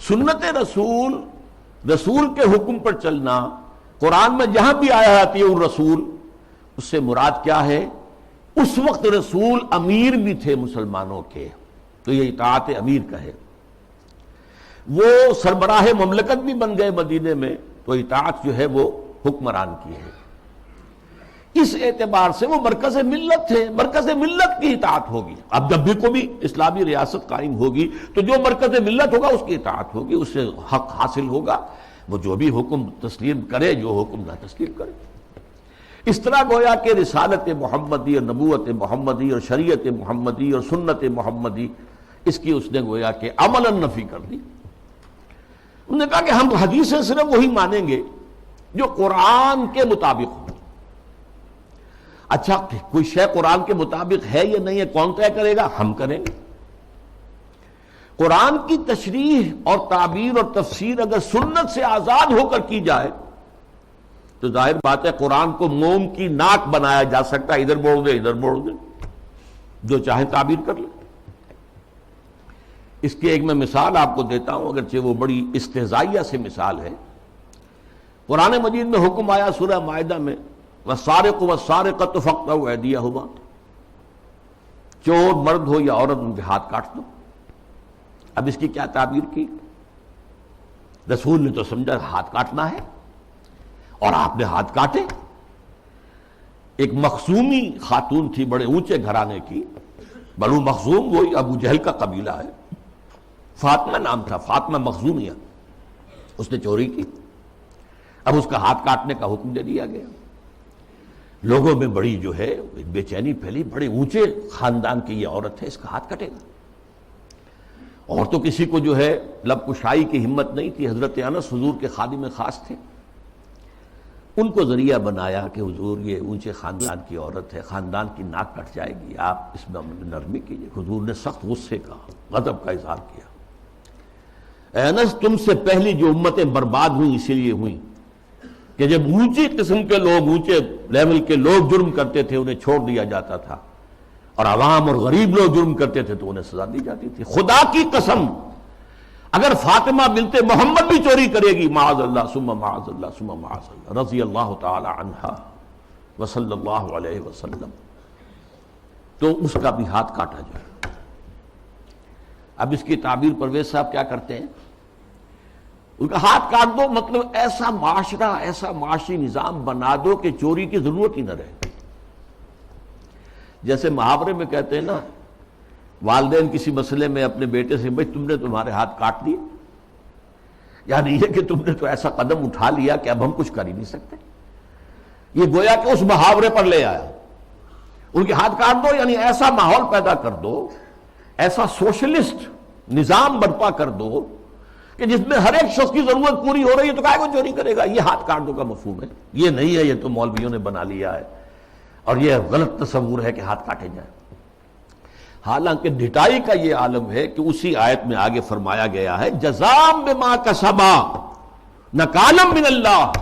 سنت رسول کے حکم پر چلنا، قرآن میں جہاں بھی آیا ہے اطیعوا الرسول، اس سے مراد کیا ہے؟ اس وقت رسول امیر بھی تھے مسلمانوں کے، تو یہ اطاعت امیر کا ہے۔ وہ سربراہ مملکت بھی بن گئے مدینے میں، تو اطاعت جو ہے وہ حکمران کی ہے۔ اس اعتبار سے وہ مرکز ملت تھے، مرکز ملت کی اطاعت ہوگی۔ اب جب بھی کوئی اسلامی ریاست قائم ہوگی تو جو مرکز ملت ہوگا اس کی اطاعت ہوگی، اس سے حق حاصل ہوگا، وہ جو بھی حکم تسلیم کرے، جو حکم نہ تسلیم کرے۔ اس طرح گویا کہ رسالت محمدی اور نبوت محمدی اور شریعت محمدی اور سنت محمدی، اس کی اس نے گویا کہ عملاً نفی کر دی۔ انہوں نے کہا کہ ہم حدیثیں صرف وہی مانیں گے جو قرآن کے مطابق ہو۔ اچھا، کوئی شے قرآن کے مطابق ہے یا نہیں ہے کون طے کرے گا؟ ہم کریں گے۔ قرآن کی تشریح اور تعبیر اور تفسیر اگر سنت سے آزاد ہو کر کی جائے تو ظاہر بات ہے قرآن کو موم کی ناک بنایا جا سکتا ہے، ادھر موڑ دے ادھر موڑ دے، جو چاہے تعبیر کر لے۔ اس کی ایک میں مثال آپ کو دیتا ہوں، اگرچہ وہ بڑی استہزائیہ سے مثال ہے۔ قرآن مجید میں حکم آیا سورہ مائدہ میں، وَالسَّارِقُ وَالسَّارِقَةُ فَاقْطَعُوا أَيْدِيَهُمَا، چور مرد ہو یا عورت ان کے ہاتھ کاٹ دو۔ اب اس کی کیا تعبیر کی؟ رسول نے تو سمجھا ہاتھ کاٹنا ہے اور آپ نے ہاتھ کاٹے۔ ایک مخزومی خاتون تھی بڑے اونچے گھرانے کی، بنو مخزوم وہی ابو جہل کا قبیلہ ہے، فاطمہ نام تھا، فاطمہ مخزومیہ۔ اس نے چوری کی، اب اس کا ہاتھ کاٹنے کا حکم دے دیا گیا۔ لوگوں میں بڑی جو ہے بے چینی پھیلی، بڑے اونچے خاندان کی یہ عورت ہے، اس کا ہاتھ کٹے گا۔ اور تو کسی کو جو ہے لب کشائی کی ہمت نہیں تھی۔ حضرت انس حضور کے خادم خاص تھے، ان کو ذریعہ بنایا کہ حضور یہ اونچے خاندان کی عورت ہے، خاندان کی ناک کٹ جائے گی، آپ اس میں نرمی کیجیے۔ حضور نے سخت غصے کا، غضب کا اظہار کیا۔ اے انس، تم سے پہلی جو امتیں برباد ہوئیں اسی لیے ہوئیں کہ جب اونچی قسم کے لوگ، اونچے لیول کے لوگ جرم کرتے تھے انہیں چھوڑ دیا جاتا تھا، اور عوام اور غریب لوگ جرم کرتے تھے تو انہیں سزا دی جاتی تھی۔ خدا کی قسم اگر فاطمہ بنت محمد بھی چوری کرے گی، معاذ اللہ ثم معاذ اللہ ثم معاذ اللہ، رضی اللہ تعالی عنہا وصلی اللہ علیہ وسلم، تو اس کا بھی ہاتھ کاٹا جائے۔ اب اس کی تعبیر پرویز صاحب کیا کرتے ہیں؟ ان کا ہاتھ کاٹ دو، مطلب ایسا معاشرہ، ایسا معاشی نظام بنا دو کہ چوری کی ضرورت ہی نہ رہے۔ جیسے محاورے میں کہتے ہیں نا، والدین کسی مسئلے میں اپنے بیٹے سے، بھائی تم نے تمہارے ہاتھ کاٹ دیے، یعنی یہ کہ تم نے تو ایسا قدم اٹھا لیا کہ اب ہم کچھ کر ہی نہیں سکتے۔ یہ گویا کہ اس محاورے پر لے آیا، ان کے ہاتھ کاٹ دو، یعنی ایسا ماحول پیدا کر دو، ایسا سوشلسٹ نظام برپا کر دو کہ جس میں ہر ایک شخص کی ضرورت پوری ہو رہی ہے تو کائے کو چوری کرے گا۔ یہ ہاتھ کاٹ دو کا مفہوم ہے، یہ نہیں ہے یہ تو مولویوں نے بنا لیا ہے، اور یہ غلط تصور ہے کہ ہاتھ کاٹے جائیں۔ حالانکہ ڈھٹائی کا یہ عالم ہے کہ اسی آیت میں آگے فرمایا گیا ہے، جزام بما کسبا نکالا من اللہ،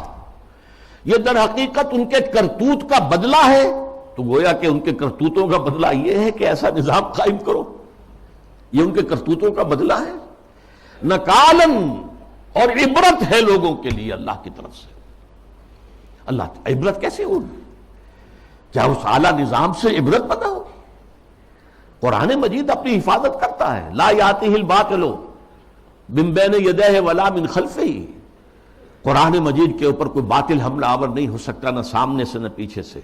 یہ در حقیقت ان کے کرتوت کا بدلہ ہے۔ تو گویا کہ ان کے کرتوتوں کا بدلہ یہ ہے کہ ایسا نظام قائم کرو، یہ ان کے کرتوتوں کا بدلہ ہے۔ نکالن، اور عبرت ہے لوگوں کے لیے اللہ کی طرف سے۔ اللہ عبرت کیسے ہوگی؟ کیا اس اعلیٰ نظام سے عبرت پیدا ہوگی؟ قرآن مجید اپنی حفاظت کرتا ہے، لا یاتیہ الباطل من بین یدیہ ولا من خلفہ۔ قرآن مجید کے اوپر کوئی باطل حملہ آور نہیں ہو سکتا، نہ سامنے سے نہ پیچھے سے۔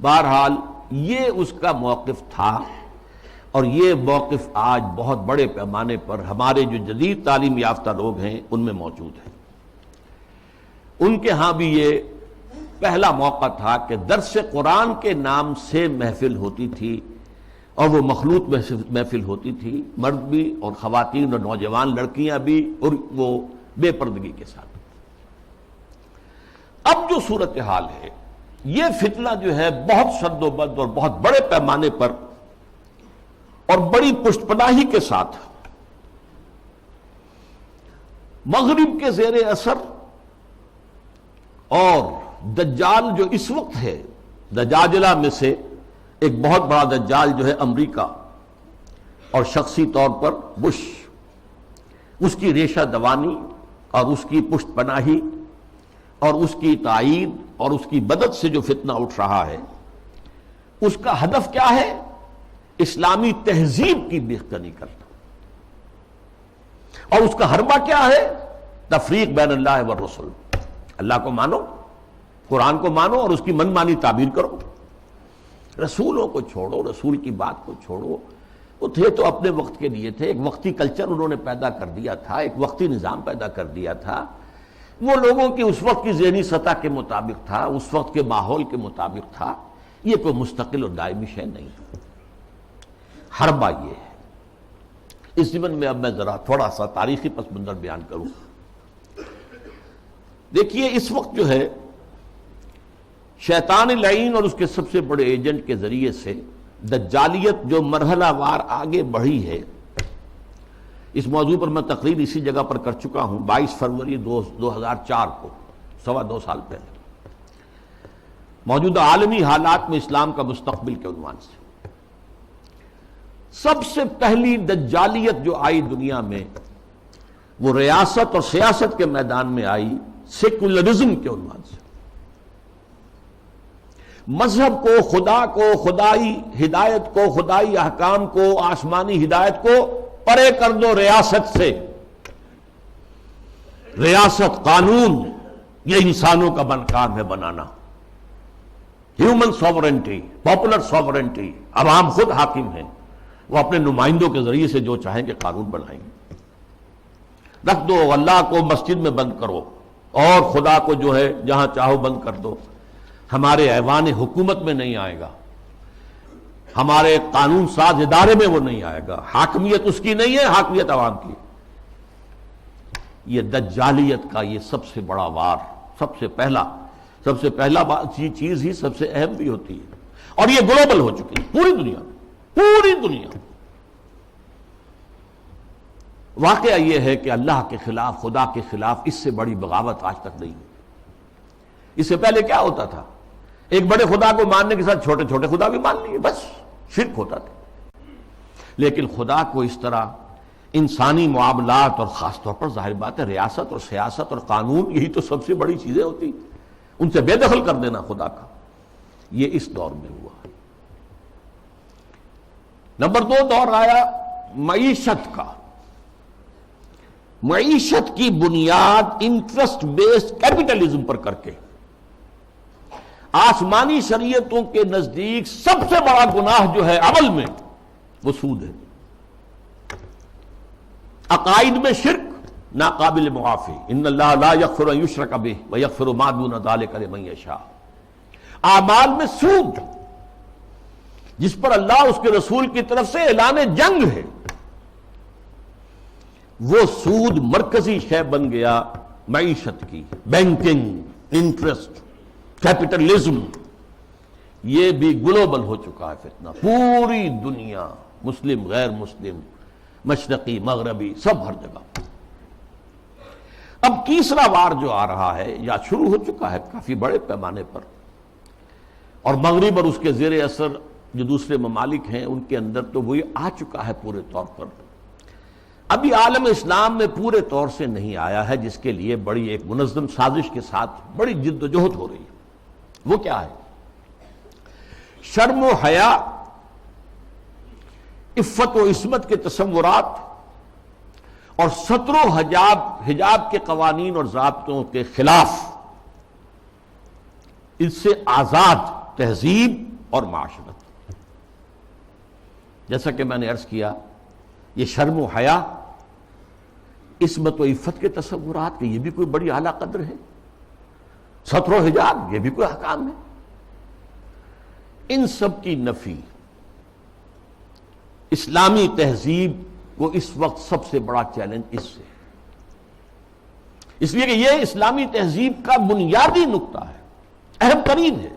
بہرحال یہ اس کا موقف تھا، اور یہ موقف آج بہت بڑے پیمانے پر ہمارے جو جدید تعلیم یافتہ لوگ ہیں ان میں موجود ہے۔ ان کے ہاں بھی یہ پہلا موقع تھا کہ درس قرآن کے نام سے محفل ہوتی تھی، اور وہ مخلوط محفل ہوتی تھی، مرد بھی اور خواتین اور نوجوان لڑکیاں بھی، اور وہ بے پردگی کے ساتھ۔ اب جو صورتحال ہے، یہ فتنہ جو ہے بہت شد و بد اور بہت بڑے پیمانے پر اور بڑی پشت پناہی کے ساتھ مغرب کے زیر اثر، اور دجال جو اس وقت ہے، دجاجلہ میں سے ایک بہت بڑا دجال جو ہے امریکہ، اور شخصی طور پر بش، اس کی ریشہ دوانی اور اس کی پشت پناہی اور اس کی تائید اور اس کی مدد سے جو فتنہ اٹھ رہا ہے، اس کا ہدف کیا ہے؟ اسلامی تہذیب کی بیخبری کرنا، اور اس کا حربہ کیا ہے؟ تفریق بین اللہ والرسل۔ اللہ کو مانو، قرآن کو مانو، اور اس کی من مانی تعبیر کرو، رسولوں کو چھوڑو، رسول کی بات کو چھوڑو۔ وہ تھے تو اپنے وقت کے لیے تھے، ایک وقتی کلچر انہوں نے پیدا کر دیا تھا، ایک وقتی نظام پیدا کر دیا تھا، وہ لوگوں کی اس وقت کی ذہنی سطح کے مطابق تھا، اس وقت کے ماحول کے مطابق تھا، یہ کوئی مستقل اور دائمی شے نہیں۔ حربہ یہ ہے۔ اس ضمن میں اب میں ذرا تھوڑا سا تاریخی پس منظر بیان کروں۔ دیکھیے اس وقت جو ہے شیطان لعین اور اس کے سب سے بڑے ایجنٹ کے ذریعے سے دجالیت جو مرحلہ وار آگے بڑھی ہے، اس موضوع پر میں تقریر اسی جگہ پر کر چکا ہوں 22 فروری 2004 کو، 2.25 سال پہلے، موجودہ عالمی حالات میں اسلام کا مستقبل کے عنوان سے۔ سب سے پہلی دجالیت جو آئی دنیا میں، وہ ریاست اور سیاست کے میدان میں آئی، سیکولرزم کے عنوان سے۔ مذہب کو، خدا کو، خدائی ہدایت کو، خدائی احکام کو، آسمانی ہدایت کو پرے کر دو ریاست سے۔ ریاست، قانون، یہ انسانوں کا کام ہے بنانا۔ ہیومن سوورنٹی، پاپولر سوورنٹی، عوام خود حاکم ہیں، وہ اپنے نمائندوں کے ذریعے سے جو چاہیں گے قانون بنائیں گے۔ رکھ دو، اللہ کو مسجد میں بند کرو اور خدا کو جو ہے جہاں چاہو بند کر دو، ہمارے ایوان حکومت میں نہیں آئے گا، ہمارے قانون ساز ادارے میں وہ نہیں آئے گا، حاکمیت اس کی نہیں ہے، حاکمیت عوام کی۔ یہ دجالیت کا یہ سب سے بڑا وار، سب سے پہلا چیز ہی سب سے اہم بھی ہوتی ہے، اور یہ گلوبل ہو چکی ہے پوری دنیا میں، پوری دنیا۔ واقعہ یہ ہے کہ اللہ کے خلاف، خدا کے خلاف اس سے بڑی بغاوت آج تک نہیں ہوئی۔ اس سے پہلے کیا ہوتا تھا؟ ایک بڑے خدا کو ماننے کے ساتھ چھوٹے چھوٹے خدا بھی مان لیے، بس شرک ہوتا تھا۔ لیکن خدا کو اس طرح انسانی معاملات، اور خاص طور پر ظاہر بات ہے ریاست اور سیاست اور قانون، یہی تو سب سے بڑی چیزیں ہوتی، ان سے بے دخل کر دینا خدا کا، یہ اس دور میں ہوا۔ نمبر 2 دور آیا معیشت کا۔ معیشت کی بنیاد انٹرسٹ بیسڈ کیپٹلزم پر کر کے، آسمانی شریعتوں کے نزدیک سب سے بڑا گناہ جو ہے عمل میں، وہ سود ہے۔ عقائد میں شرک ناقابل معافی، ان اللہ لا یغفر ان یشرک بہ ویغفر ما دون ذلک لمن یشاء۔ اعمال میں سود، جس پر اللہ اس کے رسول کی طرف سے اعلان جنگ ہے، وہ سود مرکزی شے بن گیا معیشت کی۔ بینکنگ، انٹرسٹ، کیپٹلزم، یہ بھی گلوبل ہو چکا ہے فتنہ، پوری دنیا، مسلم غیر مسلم، مشرقی مغربی، سب ہر جگہ۔ اب تیسرا وار جو آ رہا ہے یا شروع ہو چکا ہے کافی بڑے پیمانے پر، اور مغرب اور اس کے زیر اثر جو دوسرے ممالک ہیں ان کے اندر تو وہی آ چکا ہے پورے طور پر۔ ابھی عالم اسلام میں پورے طور سے نہیں آیا ہے، جس کے لیے بڑی ایک منظم سازش کے ساتھ بڑی جد و جہد ہو رہی ہے۔ وہ کیا ہے؟ شرم و حیا، عفت و عصمت کے تصورات، اور ستر و حجاب کے قوانین اور ضابطوں کے خلاف، اس سے آزاد تہذیب اور معاشرت۔ جیسا کہ میں نے عرض کیا، یہ شرم و حیا، عصمت و عفت کے تصورات، کہ یہ بھی کوئی بڑی اعلیٰ قدر ہے، ستر و حجاب یہ بھی کوئی احکام ہے، ان سب کی نفی اسلامی تہذیب کو اس وقت سب سے بڑا چیلنج اس سے، اس لیے کہ یہ اسلامی تہذیب کا بنیادی نقطہ ہے، اہم ترین ہے۔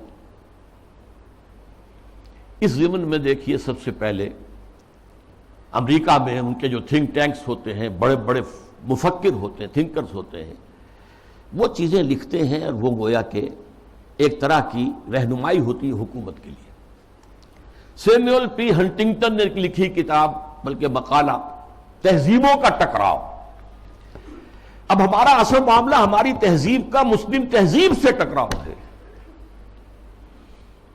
اس ضمن میں دیکھیے، سب سے پہلے امریکہ میں ان کے جو تھنک ٹینکس ہوتے ہیں، بڑے بڑے مفکر ہوتے ہیں، تھنکرز ہوتے ہیں، وہ چیزیں لکھتے ہیں اور وہ گویا کہ ایک طرح کی رہنمائی ہوتی ہے حکومت کے لیے۔ سیموئل پی ہنٹنگٹن نے لکھی کتاب، بلکہ مقالہ، تہذیبوں کا ٹکراؤ۔ اب ہمارا اصل معاملہ ہماری تہذیب کا مسلم تہذیب سے ٹکراؤ ہے،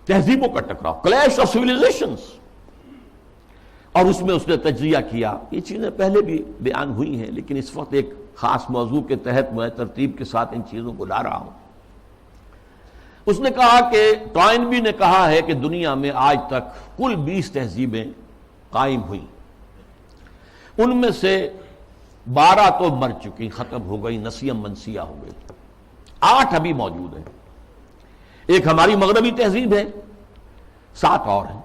تہذیبوں کا ٹکراؤ، کلیش آف سیویلائزیشنز، اور اس میں اس نے تجزیہ کیا۔ یہ چیزیں پہلے بھی بیان ہوئی ہیں، لیکن اس وقت ایک خاص موضوع کے تحت میں ترتیب کے ساتھ ان چیزوں کو لا رہا ہوں۔ اس نے کہا کہ ٹوائنبی نے کہا ہے کہ دنیا میں آج تک کل 20 تہذیبیں قائم ہوئیں، ان میں سے 12 تو مر چکی، ختم ہو گئی، نسیم منسیہ ہو گئی، 8 ابھی موجود ہیں۔ ایک ہماری مغربی تہذیب ہے، 7 اور ہیں۔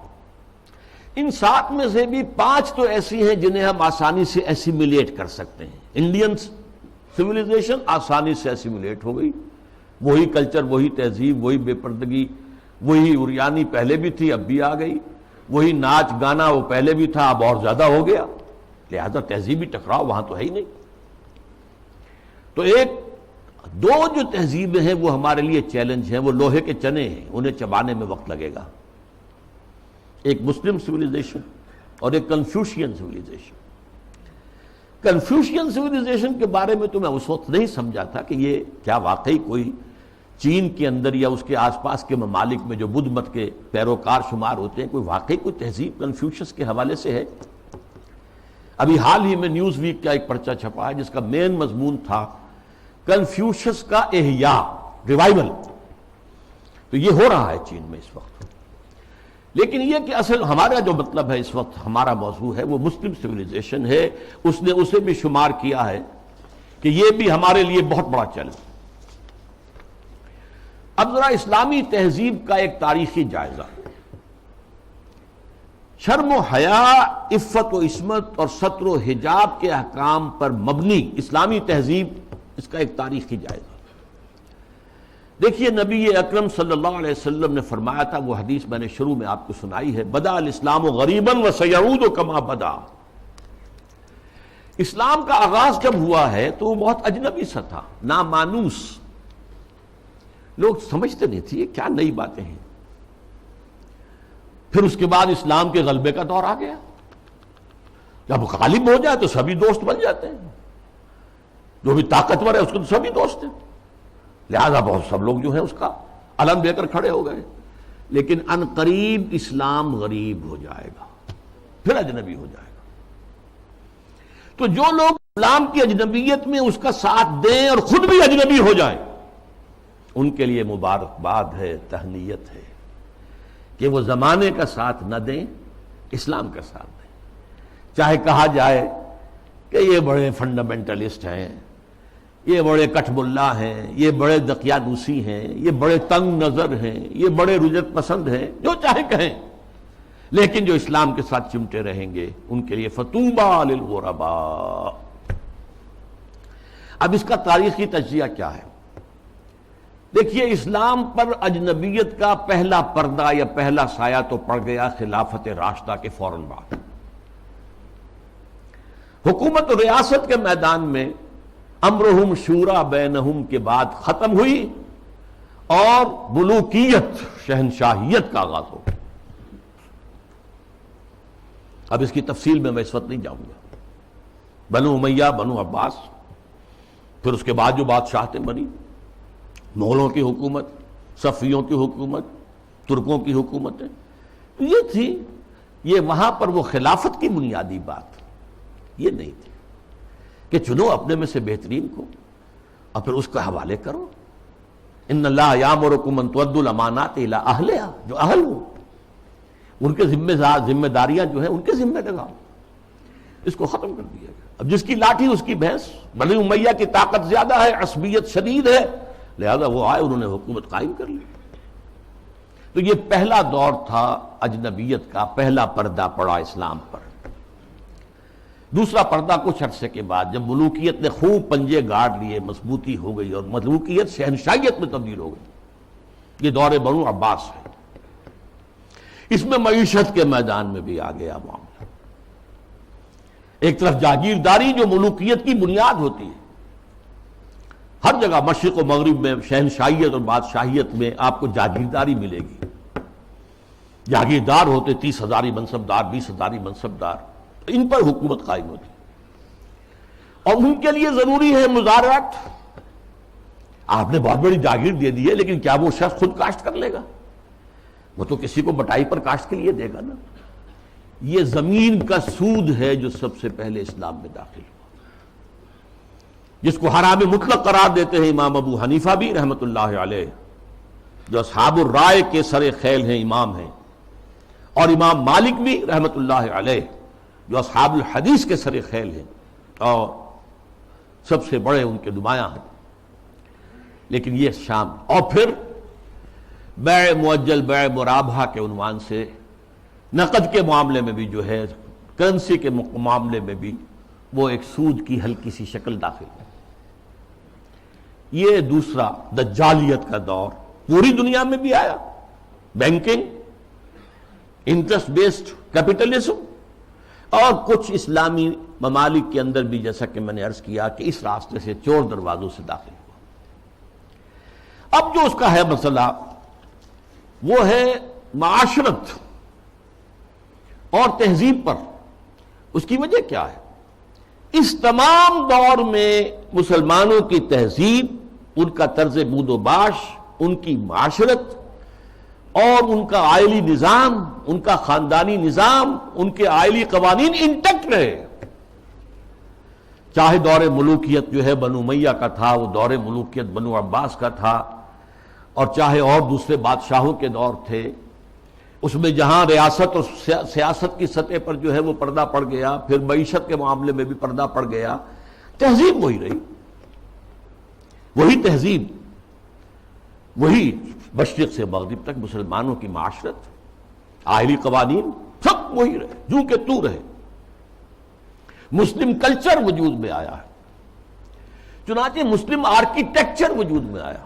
ان 7 میں سے بھی 5 تو ایسی ہیں جنہیں ہم آسانی سے ایسیمیلیٹ کر سکتے ہیں۔ انڈین سویلائزیشن آسانی سے ایسیمیلیٹ ہو گئی، وہی کلچر، وہی تہذیب، وہی بے پردگی، وہی اریانی پہلے بھی تھی اب بھی آ گئی، وہی ناچ گانا وہ پہلے بھی تھا اب اور زیادہ ہو گیا، لہذا تہذیبی ٹکراؤ وہاں تو ہے ہی نہیں۔ تو دو جو تہذیبیں ہیں وہ ہمارے لیے چیلنج ہیں، وہ لوہے کے چنے ہیں، انہیں چبانے میں وقت لگے گا۔ ایک مسلم سویلائزیشن اور ایک کنفیوشین سویلائزیشن۔ کنفیوشین سویلائزیشن کے بارے میں تو میں اس وقت نہیں سمجھا تھا کہ یہ کیا واقعی کوئی چین کے اندر یا اس کے آس پاس کے ممالک میں جو بدھ مت کے پیروکار شمار ہوتے ہیں، کوئی واقعی کوئی تہذیب کنفیوشس کے حوالے سے ہے۔ ابھی حال ہی میں نیوز ویک کا ایک پرچہ چھپا ہے جس کا مین مضمون تھا کنفیوشس کا احیاء، ریوائول۔ تو یہ ہو رہا ہے چین میں اس وقت۔ لیکن یہ کہ اصل ہمارا جو مطلب ہے اس وقت، ہمارا موضوع ہے وہ مسلم سویلائزیشن ہے۔ اس نے اسے بھی شمار کیا ہے کہ یہ بھی ہمارے لیے بہت بڑا چیلنج۔ اب ذرا اسلامی تہذیب کا ایک تاریخی جائزہ، شرم و حیا، عفت و عصمت اور ستر و حجاب کے احکام پر مبنی اسلامی تہذیب، اس کا ایک تاریخی جائزہ۔ دیکھیے نبی اکرم صلی اللہ علیہ وسلم نے فرمایا تھا، وہ حدیث میں نے شروع میں آپ کو سنائی ہے، بدأ الاسلام غریبا وسیعود کما بدا۔ اسلام کا آغاز جب ہوا ہے تو وہ بہت اجنبی سا تھا، نامانوس، لوگ سمجھتے نہیں تھے یہ کیا نئی باتیں ہیں۔ پھر اس کے بعد اسلام کے غلبے کا دور آ گیا، جب غالب ہو جائے تو سبھی دوست بن جاتے ہیں، جو بھی طاقتور ہے اس کو تو سبھی دوست ہیں، لہذا بہت سب لوگ جو ہیں اس کا علم لے کر کھڑے ہو گئے۔ لیکن ان قریب اسلام غریب ہو جائے گا، پھر اجنبی ہو جائے گا۔ تو جو لوگ اسلام کی اجنبیت میں اس کا ساتھ دیں اور خود بھی اجنبی ہو جائیں، ان کے لیے مبارکباد ہے، تہنیت ہے کہ وہ زمانے کا ساتھ نہ دیں، اسلام کا ساتھ دیں۔ چاہے کہا جائے کہ یہ بڑے فنڈامنٹلسٹ ہیں، یہ بڑے کٹھ ملا ہیں، یہ بڑے دقیانوسی ہیں، یہ بڑے تنگ نظر ہیں، یہ بڑے رجت پسند ہیں، جو چاہے کہیں، لیکن جو اسلام کے ساتھ چمٹے رہیں گے ان کے لیے فطوبیٰ للغرباء۔ اب اس کا تاریخی تجزیہ کیا ہے؟ دیکھیے، اسلام پر اجنبیت کا پہلا پردہ یا پہلا سایہ تو پڑ گیا خلافت راشدہ کے فوراً بعد۔ حکومت و ریاست کے میدان میں امرہم شورا بینہم کے بعد ختم ہوئی اور ملوکیت، شہنشاہیت کا آغاز ہو گیا۔ اب اس کی تفصیل میں اس وقت نہیں جاؤں گا۔ بنو امیہ، بنو عباس، پھر اس کے بعد جو بادشاہتیں بنی، مغلوں کی حکومت، صفویوں کی حکومت، ترکوں کی حکومتیں، تو یہ تھی، یہ وہاں پر وہ خلافت کی بنیادی بات یہ نہیں تھی کہ چنو اپنے میں سے بہترین کو اور پھر اس کا حوالے کرو۔ ان اللہ یامرکم ان تؤدوا الامانات الی اہلہا، جو اہل ہو ان کے ذمہ داریاں جو ہیں ان کے ذمہ لگاؤ۔ اس کو ختم کر دیا گیا۔ اب جس کی لاٹھی اس کی بھینس، بنی امیہ کی طاقت زیادہ ہے، عصبیت شدید ہے، لہذا وہ آئے، انہوں نے حکومت قائم کر لی۔ تو یہ پہلا دور تھا اجنبیت کا، پہلا پردہ پڑا اسلام پر۔ دوسرا پردہ کچھ عرصے کے بعد جب ملوکیت نے خوب پنجے گاڑ لیے، مضبوطی ہو گئی اور ملوکیت شہنشاہیت میں تبدیل ہو گئی، یہ دور بنو عباس ہے۔ اس میں معیشت کے میدان میں بھی آ گیا معاملہ۔ ایک طرف جاگیرداری جو ملوکیت کی بنیاد ہوتی ہے، ہر جگہ مشرق و مغرب میں شہنشاہیت اور بادشاہیت میں آپ کو جاگیرداری ملے گی۔ جاگیردار ہوتے 30,000 منصبدار، 20,000 منصبدار، ان پر حکومت قائم ہوتی اور ان کے لیے ضروری ہے مزارعت۔ آپ نے بہت بڑی جاگیر دے دی ہے، لیکن کیا وہ شخص خود کاشت کر لے گا؟ وہ تو کسی کو بٹائی پر کاشت کے لیے دے گا نا۔ یہ زمین کا سود ہے جو سب سے پہلے اسلام میں داخل ہوا، جس کو حرام مطلق قرار دیتے ہیں امام ابو حنیفہ بھی رحمۃ اللہ علیہ، جو اصحاب الرائے کے سر خیل ہیں، امام ہیں، اور امام مالک بھی رحمۃ اللہ علیہ جو اصحاب الحدیث کے سر خیل ہیں اور سب سے بڑے ان کے نمایاں ہیں۔ لیکن یہ شام اور پھر بیع معجل، بیع مرابحہ کے عنوان سے نقد کے معاملے میں بھی جو ہے، کرنسی کے معاملے میں بھی وہ ایک سود کی ہلکی سی شکل داخل ہے۔ یہ دوسرا دجالیت کا دور پوری دنیا میں بھی آیا، بینکنگ، انٹرسٹ بیسڈ کیپٹلزم، اور کچھ اسلامی ممالک کے اندر بھی، جیسا کہ میں نے عرض کیا کہ اس راستے سے چور دروازوں سے داخل ہوا۔ اب جو اس کا ہے مسئلہ وہ ہے معاشرت اور تہذیب پر۔ اس کی وجہ کیا ہے؟ اس تمام دور میں مسلمانوں کی تہذیب، ان کا طرز بود و باش، ان کی معاشرت اور ان کا عائلی نظام، ان کا خاندانی نظام، ان کے عائلی قوانین انٹیکٹ رہے۔ چاہے دور ملوکیت جو ہے بنو امیہ کا تھا، وہ دور ملوکیت بنو عباس کا تھا، اور چاہے اور دوسرے بادشاہوں کے دور تھے، اس میں جہاں ریاست اور سیاست کی سطح پر جو ہے وہ پردہ پڑ گیا، پھر معیشت کے معاملے میں بھی پردہ پڑ گیا، تہذیب وہی رہی، وہی تہذیب، وہی مشرق سے مغرب تک مسلمانوں کی معاشرت، عائلی قوانین سب وہی رہے، جو کہ تو رہے۔ مسلم کلچر وجود میں آیا ہے، چنانچہ مسلم آرکیٹیکچر وجود میں آیا۔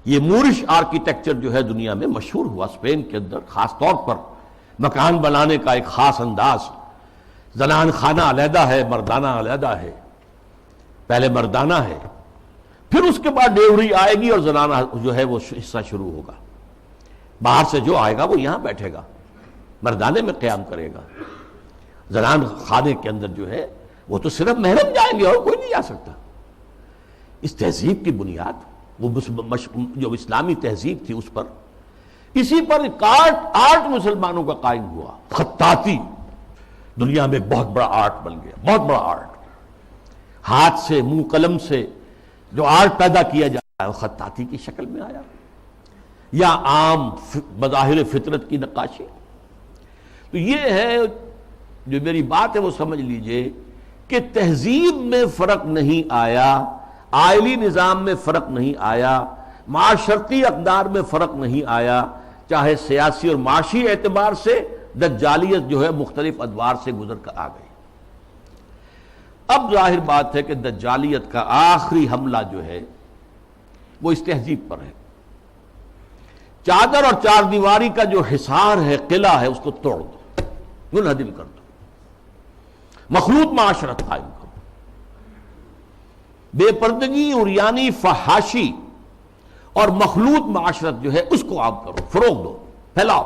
یہ مورش آرکیٹیکچر جو ہے دنیا میں مشہور ہوا، اسپین کے اندر خاص طور پر مکان بنانے کا ایک خاص انداز، زنان خانہ علیحدہ ہے، مردانہ علیحدہ ہے، پہلے مردانہ ہے، پھر اس کے بعد ڈیوری آئے گی اور زنانہ جو ہے وہ حصہ شروع ہوگا۔ باہر سے جو آئے گا وہ یہاں بیٹھے گا، مردانے میں قیام کرے گا۔ زنان خانے کے اندر جو ہے وہ تو صرف محرم جائیں گے اور کوئی نہیں جا سکتا۔ اس تہذیب کی بنیاد، وہ جو اسلامی تہذیب تھی، اس پر، اسی پر آرٹ مسلمانوں کا قائم ہوا۔ خطاطی دنیا میں بہت بڑا آرٹ بن گیا، بہت بڑا آرٹ، ہاتھ سے، منہ قلم سے جو آرٹ پیدا کیا جاتا ہے وہ خطاطی کی شکل میں آیا، یا عام مظاہر فطرت کی نقاشی۔ تو یہ ہے جو میری بات ہے وہ سمجھ لیجئے کہ تہذیب میں فرق نہیں آیا، عائلی نظام میں فرق نہیں آیا، معاشرتی اقدار میں فرق نہیں آیا، چاہے سیاسی اور معاشی اعتبار سے دجالیت جو ہے مختلف ادوار سے گزر کر آ گئی۔ اب ظاہر بات ہے کہ دجالیت کا آخری حملہ جو ہے وہ اس تہذیب پر ہے۔ چادر اور چار دیواری کا جو حصار ہے، قلعہ ہے، اس کو توڑ دو، منہدم کر دو، مخلوط معاشرت قائم کرو، بے پردگی، عریانی، فحاشی اور مخلوط معاشرت جو ہے اس کو عام کرو، فروغ دو، پھیلاؤ۔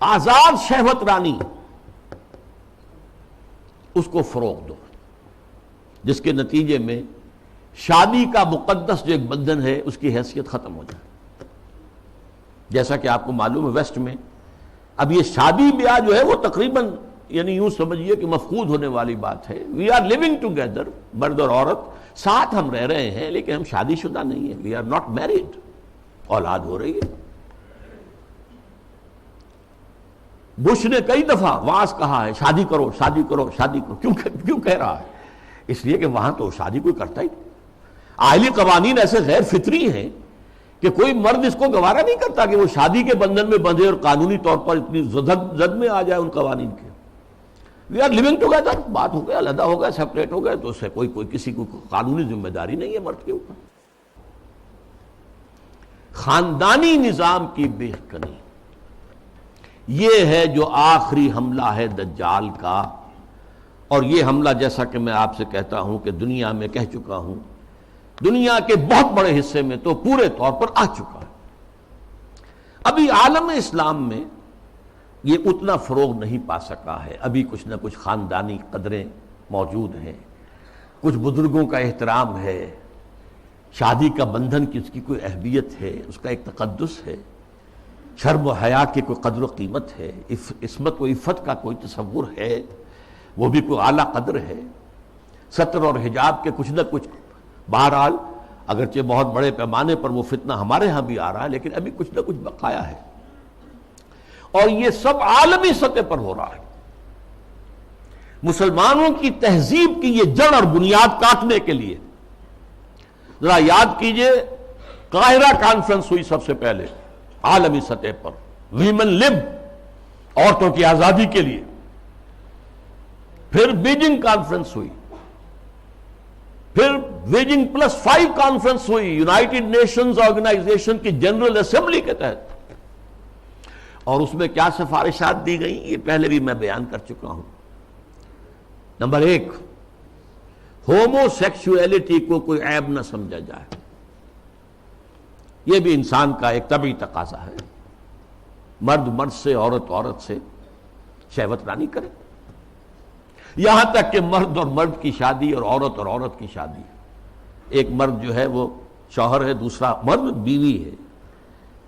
آزاد شہوت رانی، اس کو فروغ دو، جس کے نتیجے میں شادی کا مقدس جو ایک بندھن ہے اس کی حیثیت ختم ہو جائے۔ جیسا کہ آپ کو معلوم ہے ویسٹ میں اب یہ شادی بیاہ جو ہے وہ تقریباً، یعنی یوں سمجھیے کہ مفقود ہونے والی بات ہے۔ وی آر لیونگ ٹوگیدر، مرد اور عورت ساتھ ہم رہ رہے ہیں، لیکن ہم شادی شدہ نہیں ہیں، وی آر ناٹ میریڈ، اولاد ہو رہی ہے۔ بش نے کئی دفعہ واعظ کہا ہے شادی کرو، شادی کرو، شادی کرو۔ کیوں کہہ رہا ہے؟ اس لیے کہ وہاں تو شادی کوئی کرتا ہی نہیں۔ عائلی قوانین ایسے غیر فطری ہیں کہ کوئی مرد اس کو گوارا نہیں کرتا کہ وہ شادی کے بندھن میں بندھے اور قانونی طور پر اتنی زد میں آ جائے ان قوانین کے۔ وی آر لیونگ ٹوگیدر، بات ہو گیا، علیحدہ ہو گیا، سیپریٹ ہو گئے، تو اس سے کوئی کسی کو قانونی ذمہ داری نہیں ہے مرد کے اوپر۔ خاندانی نظام کی بے کنی، یہ ہے جو آخری حملہ ہے دجال کا، اور یہ حملہ جیسا کہ میں آپ سے کہتا ہوں کہ دنیا میں کہہ چکا ہوں، دنیا کے بہت بڑے حصے میں تو پورے طور پر آ چکا ہے۔ ابھی عالم اسلام میں یہ اتنا فروغ نہیں پا سکا ہے، ابھی کچھ نہ کچھ خاندانی قدریں موجود ہیں، کچھ بزرگوں کا احترام ہے، شادی کا بندھن کی اس کی کوئی اہمیت ہے، اس کا ایک تقدس ہے، شرم و حیا کی کوئی قدر و قیمت ہے، عصمت و عفت کا کوئی تصور ہے، وہ بھی کوئی اعلیٰ قدر ہے، ستر اور حجاب کے کچھ نہ کچھ، بہرحال اگرچہ بہت بڑے پیمانے پر وہ فتنہ ہمارے ہاں بھی آ رہا ہے، لیکن ابھی کچھ نہ کچھ بقایا ہے، اور یہ سب عالمی سطح پر ہو رہا ہے۔ مسلمانوں کی تہذیب کی یہ جڑ اور بنیاد کاٹنے کے لیے ذرا یاد کیجئے، قاہرہ کانفرنس ہوئی سب سے پہلے عالمی سطح پر، ویمن لب، عورتوں کی آزادی کے لیے، پھر بیجنگ کانفرنس ہوئی، پھر بیجنگ +5 کانفرنس ہوئی یونائٹڈ نیشنز آرگنائزیشن کی جنرل اسمبلی کے تحت، اور اس میں کیا سفارشات دی گئیں یہ پہلے بھی میں بیان کر چکا ہوں۔ نمبر 1، ہومو سیکسولیٹی کو کوئی عیب نہ سمجھا جائے، یہ بھی انسان کا ایک طبعی تقاضا ہے، مرد مرد سے، عورت عورت سے شہوت رانی کرے، یہاں تک کہ مرد اور مرد کی شادی اور عورت کی شادی، ایک مرد جو ہے وہ شوہر ہے، دوسرا مرد بیوی ہے،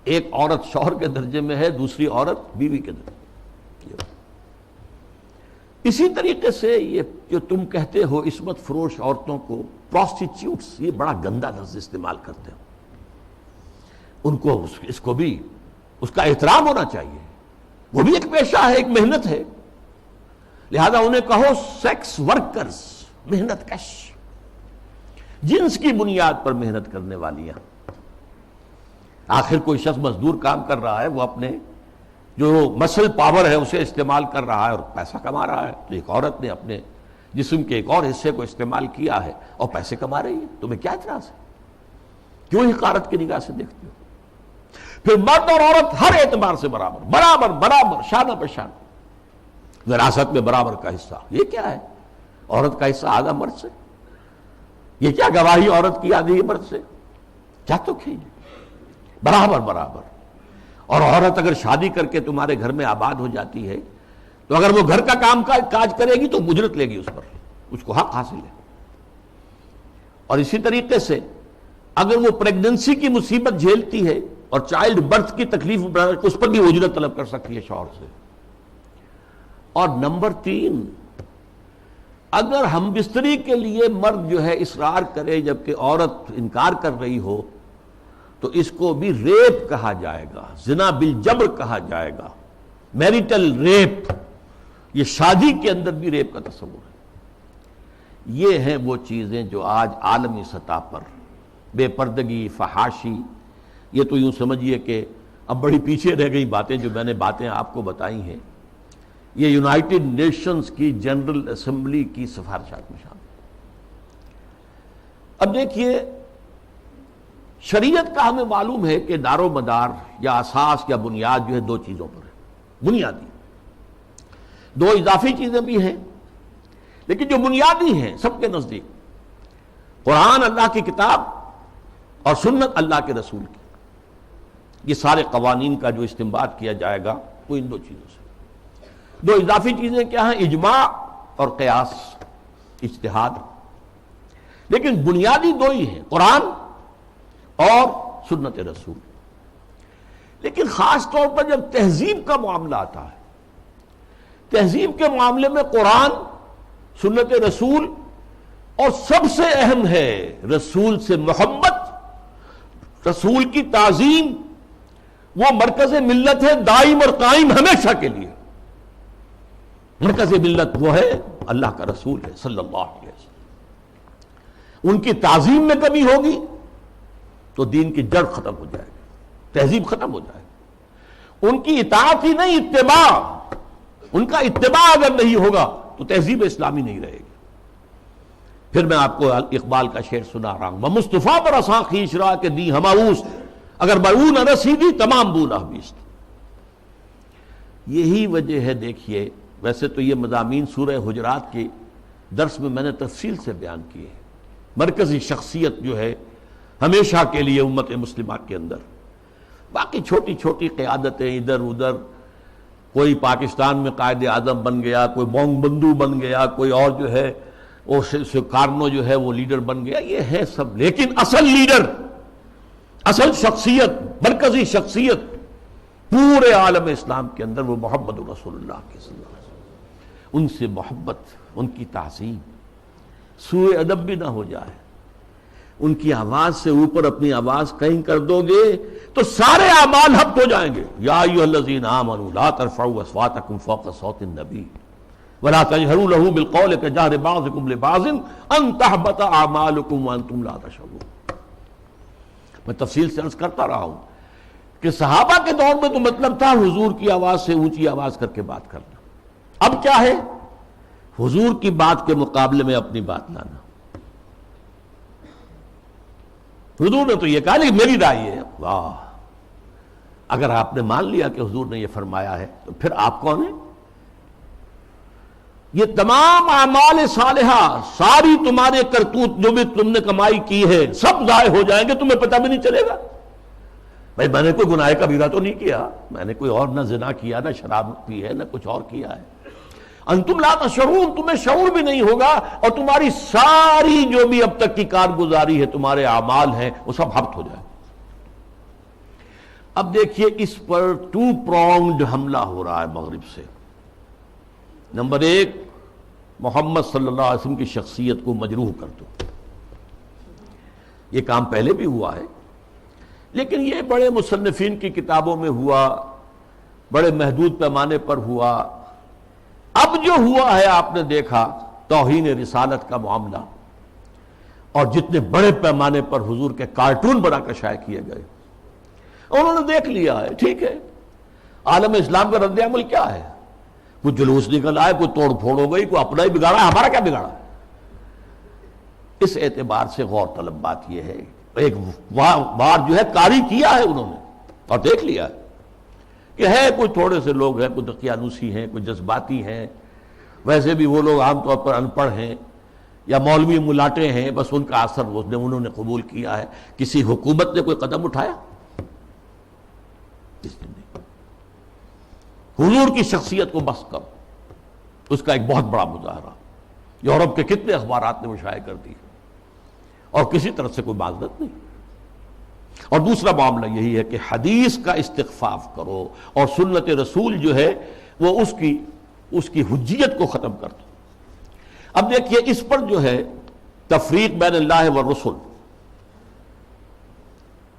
ایک عورت شوہر کے درجے میں ہے، دوسری عورت بیوی کے درجے میں۔ اسی طریقے سے یہ جو تم کہتے ہو عصمت فروش عورتوں کو پروسٹیٹیوٹس، یہ بڑا گندا لفظ استعمال کرتے ہو، ان کو اس کو بھی اس کا احترام ہونا چاہیے، وہ بھی ایک پیشہ ہے، ایک محنت ہے، لہذا انہیں کہو سیکس ورکرز، محنت کش، جنس کی بنیاد پر محنت کرنے والیاں۔ آخر کوئی شخص مزدور کام کر رہا ہے، وہ اپنے جو مسل پاور ہے اسے استعمال کر رہا ہے اور پیسہ کما رہا ہے، تو ایک عورت نے اپنے جسم کے ایک اور حصے کو استعمال کیا ہے اور پیسے کما رہی ہے، تمہیں کیا اعتراض ہے؟ کیوں حقارت کی نگاہ سے دیکھتے ہو؟ پھر مرد اور عورت ہر اعتبار سے برابر، شانہ بہ شانہ، وراثت میں برابر کا حصہ، یہ کیا ہے؟ عورت کا حصہ آدھا مرد سے، یہ کیا گواہی عورت کی آدھی مرد سے؟ کیا تو کھیل برابر۔ اور عورت اگر شادی کر کے تمہارے گھر میں آباد ہو جاتی ہے تو اگر وہ گھر کا کام کاج کرے گی تو اجرت لے گی، اس پر اس کو حق حاصل ہے۔ اور اسی طریقے سے اگر وہ پریگننسی کی مصیبت جھیلتی ہے اور چائلڈ برتھ کی تکلیف اس پر بھی اجرت طلب کر سکتی ہے شوہر سے۔ اور نمبر 3، اگر ہم بستری کے لیے مرد جو ہے اصرار کرے جبکہ عورت انکار کر رہی ہو تو اس کو بھی ریپ کہا جائے گا، زنا بالجبر کہا جائے گا، میریٹل ریپ، یہ شادی کے اندر بھی ریپ کا تصور ہے۔ یہ ہیں وہ چیزیں جو آج عالمی سطح پر بے پردگی، فحاشی، یہ تو یوں سمجھیے کہ اب بڑی پیچھے رہ گئی باتیں، جو میں نے باتیں آپ کو بتائی ہیں، یہ یونائٹڈ نیشنز کی جنرل اسمبلی کی سفارشات میں شامل۔ اب دیکھیے، شریعت کا ہمیں معلوم ہے کہ دار و مدار یا اساس یا بنیاد جو ہے 2 چیزوں پر ہے، بنیادی، 2 اضافی چیزیں بھی ہیں، لیکن جو بنیادی ہیں سب کے نزدیک، قرآن اللہ کی کتاب اور سنت اللہ کے رسول کی، یہ سارے قوانین کا جو استنباط کیا جائے گا وہ ان 2 چیزوں سے۔ 2 اضافی چیزیں کیا ہیں؟ اجماع اور قیاس، اجتہاد، لیکن بنیادی 2 ہی ہیں، قرآن اور سنت رسول۔ لیکن خاص طور پر جب تہذیب کا معاملہ آتا ہے، تہذیب کے معاملے میں قرآن، سنت رسول، اور سب سے اہم ہے رسول سے محبت، رسول کی تعظیم، وہ مرکز ملت ہے دائم اور قائم ہمیشہ کے لیے۔ مرکز ملت وہ ہے اللہ کا رسول ہے صلی اللہ علیہ وسلم۔ ان کی تعظیم میں کمی ہوگی تو دین کی جڑ ختم ہو جائے گی، تہذیب ختم ہو جائے گی۔ ان کی اطاعت ہی نہیں، اتباع، ان کا اتباع اگر نہیں ہوگا تو تہذیب اسلامی نہیں رہے گی۔ پھر میں آپ کو اقبال کا شعر سنا رہا ہوں، مصطفیٰ پر اساں خیش را کے دی ہماؤس، اگر بہو نہ رسیدی تمام بولا بیست۔ یہی وجہ ہے، دیکھیے ویسے تو یہ مضامین سورہ حجرات کے درس میں نے تفصیل سے بیان کیے، مرکزی شخصیت جو ہے ہمیشہ کے لیے امت مسلمہ کے اندر، باقی چھوٹی چھوٹی قیادتیں ادھر ادھر، کوئی پاکستان میں قائد اعظم بن گیا، کوئی بونگ بندو بن گیا، کوئی اور جو ہے وہ کارنو جو ہے وہ لیڈر بن گیا، یہ ہے سب، لیکن اصل لیڈر، اصل شخصیت، مرکزی شخصیت پورے عالم اسلام کے اندر وہ محمد رسول اللہ کے صلی اللہ علیہ وسلم۔ ان سے محبت، ان کی تعظیم، سوء ادب بھی نہ ہو جائے، ان کی آواز سے اوپر اپنی آواز کہیں کر دو گے تو سارے اعمال ہبط ہو جائیں گے۔ یا ایھا الذین آمنوا لا ترفعوا اصواتکم فوق صوت النبی ولا تجهروا له بالقول كجهر بعضكم لبعض ان تحبط اعمالكم وانتم لا تشعرون۔ میں تفصیل سے عرض کرتا رہا ہوں کہ صحابہ کے دور میں تو مطلب تھا حضور کی آواز سے اونچی آواز کر کے بات کرنا، اب کیا ہے؟ حضور کی بات کے مقابلے میں اپنی بات لانا۔ حضور نے تو یہ کہا لیکن میری رائے ہے، واہ، اگر آپ نے مان لیا کہ حضور نے یہ فرمایا ہے تو پھر آپ کون ہیں؟ یہ تمام اعمال صالحہ، ساری تمہارے کرتوت جو بھی تم نے کمائی کی ہے سب ضائع ہو جائیں گے، تمہیں پتہ بھی نہیں چلے گا۔ بھائی میں نے کوئی گناہ کبیرہ تو نہیں کیا، میں نے کوئی اور نہ زنا کیا، نہ شراب پی ہے، نہ کچھ اور کیا ہے۔ انتم لا تشعرون، تمہیں شعور بھی نہیں ہوگا، اور تمہاری ساری جو بھی اب تک کی کارگزاری ہے، تمہارے اعمال ہیں، وہ سب ہبط ہو جائے۔ اب دیکھیے اس پر ٹو پرونگڈ حملہ ہو رہا ہے مغرب سے۔ نمبر ایک، محمد صلی اللہ علیہ وسلم کی شخصیت کو مجروح کر دو۔ یہ کام پہلے بھی ہوا ہے، لیکن یہ بڑے مصنفین کی کتابوں میں ہوا، بڑے محدود پیمانے پر ہوا۔ اب جو ہوا ہے آپ نے دیکھا توہین رسالت کا معاملہ، اور جتنے بڑے پیمانے پر حضور کے کارٹون بنا کر شائع کیے گئے، انہوں نے دیکھ لیا ہے، ٹھیک ہے، عالم اسلام کا رد عمل کیا ہے؟ کوئی جلوس نکل آئے، کوئی توڑ پھوڑ ہو گئی، کوئی اپنا ہی بگاڑا، ہمارا کیا بگاڑا؟ اس اعتبار سے غور طلب بات یہ ہے، ایک بار جو ہے کاری کیا ہے انہوں نے اور دیکھ لیا ہے کہ ہے کوئی تھوڑے سے لوگ ہیں، کوئی دقیانوسی ہیں، کوئی جذباتی ہیں، ویسے بھی وہ لوگ عام طور پر ان پڑھ ہیں یا مولوی ملاٹے ہیں، بس ان کا اثر انہوں نے قبول کیا ہے۔ کسی حکومت نے کوئی قدم اٹھایا؟ اس نے نہیں۔ حضور کی شخصیت کو بس کر، اس کا ایک بہت بڑا مظاہرہ یورپ کے کتنے اخبارات نے وہ شائع کر دی، اور کسی طرف سے کوئی معذرت نہیں۔ اور دوسرا معاملہ یہی ہے کہ حدیث کا استخفاف کرو، اور سنت رسول جو ہے وہ اس کی حجیت کو ختم کر دو۔ اب دیکھیے اس پر جو ہے تفریق بین اللہ والرسل،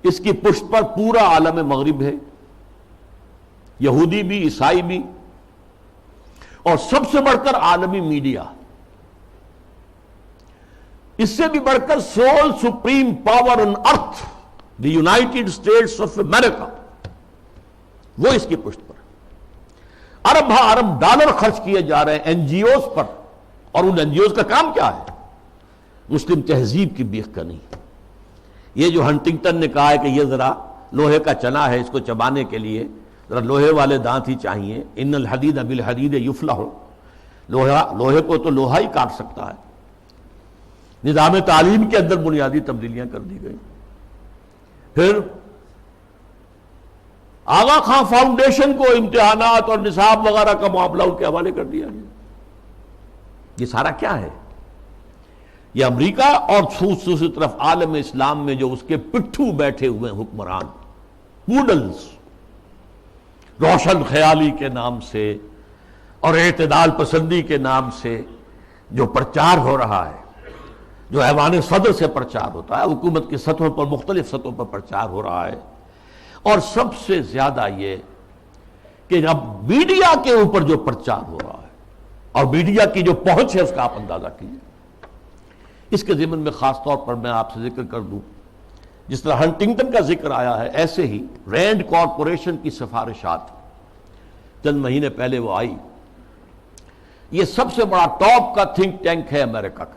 اس کی پشت پر پورا عالم مغرب ہے، یہودی بھی، عیسائی بھی، اور سب سے بڑھ کر عالمی میڈیا، اس سے بھی بڑھ کر civil supreme power on earth the United States of America, وہ اس کی پشت پر ارب ہا ارب ڈالر خرچ کیے جا رہے ہیں این جی اوز پر، اور ان این جی اوز کا کام کیا ہے؟ مسلم تہذیب کی بیخ کا نہیں۔ یہ جو ہنٹنگٹن نے کہا ہے کہ یہ ذرا لوہے کا چنا ہے، اس کو چبانے کے لیے ذرا لوہے والے دانت ہی چاہیے، ان الحدید بالحدید یفلح، لوہے کو تو لوہا ہی کاٹ سکتا ہے۔ نظام تعلیم کے اندر بنیادی تبدیلیاں کر دی گئی۔ پھر آغا خان فاؤنڈیشن کو امتحانات اور نصاب وغیرہ کا معاملہ ان کے حوالے کر دیا گیا۔ یہ سارا کیا ہے؟ یہ امریکہ اور دوسری طرف عالم اسلام میں جو اس کے پٹھو بیٹھے ہوئے حکمران، پوڈلز، روشن خیالی کے نام سے اور اعتدال پسندی کے نام سے جو پرچار ہو رہا ہے، جو ایوان صدر سے پرچار ہوتا ہے، حکومت کی سطحوں پر، مختلف سطحوں پر پرچار ہو رہا ہے، اور سب سے زیادہ یہ کہ اب میڈیا کے اوپر جو پرچار ہو رہا ہے اور میڈیا کی جو پہنچ ہے اس کا آپ اندازہ کیجیے۔ اس کے ضمن میں خاص طور پر میں آپ سے ذکر کر دوں، جس طرح ہنٹنگٹن کا ذکر آیا ہے، ایسے ہی رینڈ کارپوریشن کی سفارشات چند مہینے پہلے وہ آئی یہ سب سے بڑا ٹاپ کا تھنک ٹینک ہے امریکہ کا.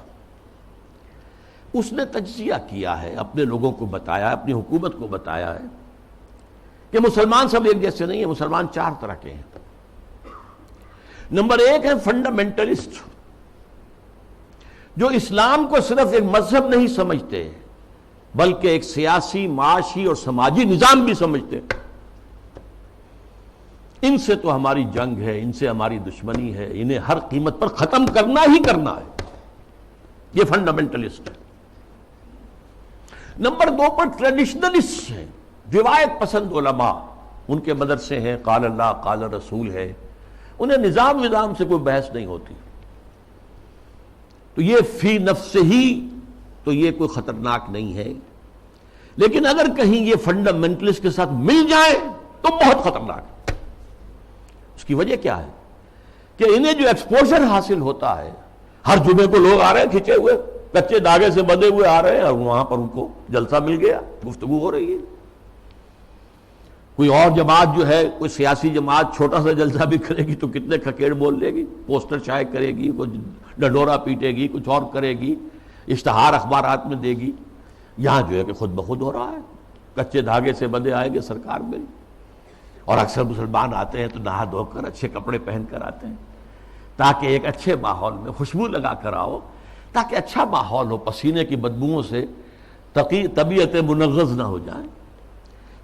اس نے تجزیہ کیا ہے، اپنے لوگوں کو بتایا، اپنی حکومت کو بتایا ہے کہ مسلمان سب ایک جیسے نہیں ہیں، مسلمان 4 طرح کے ہیں. نمبر 1 ہے فنڈامنٹلسٹ، جو اسلام کو صرف ایک مذہب نہیں سمجھتے بلکہ ایک سیاسی، معاشی اور سماجی نظام بھی سمجھتے. ان سے تو ہماری جنگ ہے، ان سے ہماری دشمنی ہے، انہیں ہر قیمت پر ختم کرنا ہی کرنا ہے. یہ فنڈامنٹلسٹ ہے. نمبر 2 پر ٹریڈیشنلسٹ ہیں، روایت پسند علماء، ان کے مدرسے ہیں، قال اللہ قال رسول ہے، انہیں نظام سے کوئی بحث نہیں ہوتی. تو یہ فی نفس ہی تو یہ کوئی خطرناک نہیں ہے، لیکن اگر کہیں یہ فنڈامنٹلسٹ کے ساتھ مل جائے تو بہت خطرناک ہے. اس کی وجہ کیا ہے کہ انہیں جو ایکسپوژر حاصل ہوتا ہے، ہر جمعے کو لوگ آ رہے ہیں کھچے ہوئے، کچے دھاگے سے بندھے ہوئے آ رہے ہیں، اور وہاں پر ان کو جلسہ مل گیا، گفتگو ہو رہی ہے. کوئی اور جماعت جو ہے، کوئی سیاسی جماعت چھوٹا سا جلسہ بھی کرے گی تو کتنے کھکیڑ بول لے گی، پوسٹر شائع کرے گی، کوئی ڈنڈورا پیٹے گی، کچھ اور کرے گی، اشتہار اخبارات میں دے گی. یہاں جو ہے کہ خود بخود ہو رہا ہے، کچے دھاگے سے بندھے آئیں گے سرکار میں. اور اکثر مسلمان آتے ہیں تو نہا دھو کر اچھے کپڑے پہن کر آتے ہیں تاکہ ایک اچھے ماحول میں خوشبو لگا کر آؤ، تاکہ اچھا ماحول ہو، پسینے کی بدبوؤں سے طبیعت منغص نہ ہو جائیں.